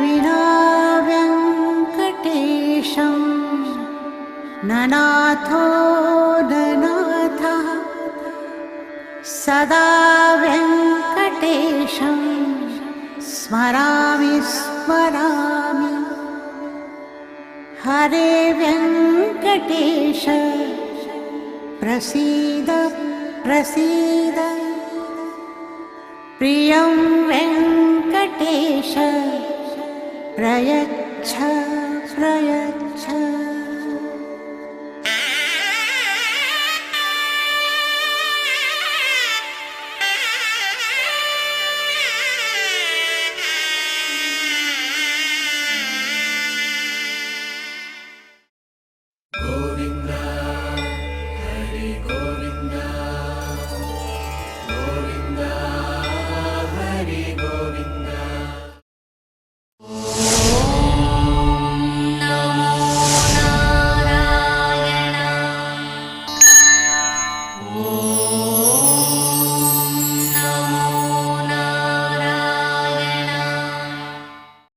विना वेङ्कटेशं ननाथो ननाथः सदा वेङ्कटेशं स्मरामि स्मरामि. हरे वेङ्कटेश प्रसीद प्रसीद. प्रियं वेङ्कटेश प्रयच्छ प्रयच्छ.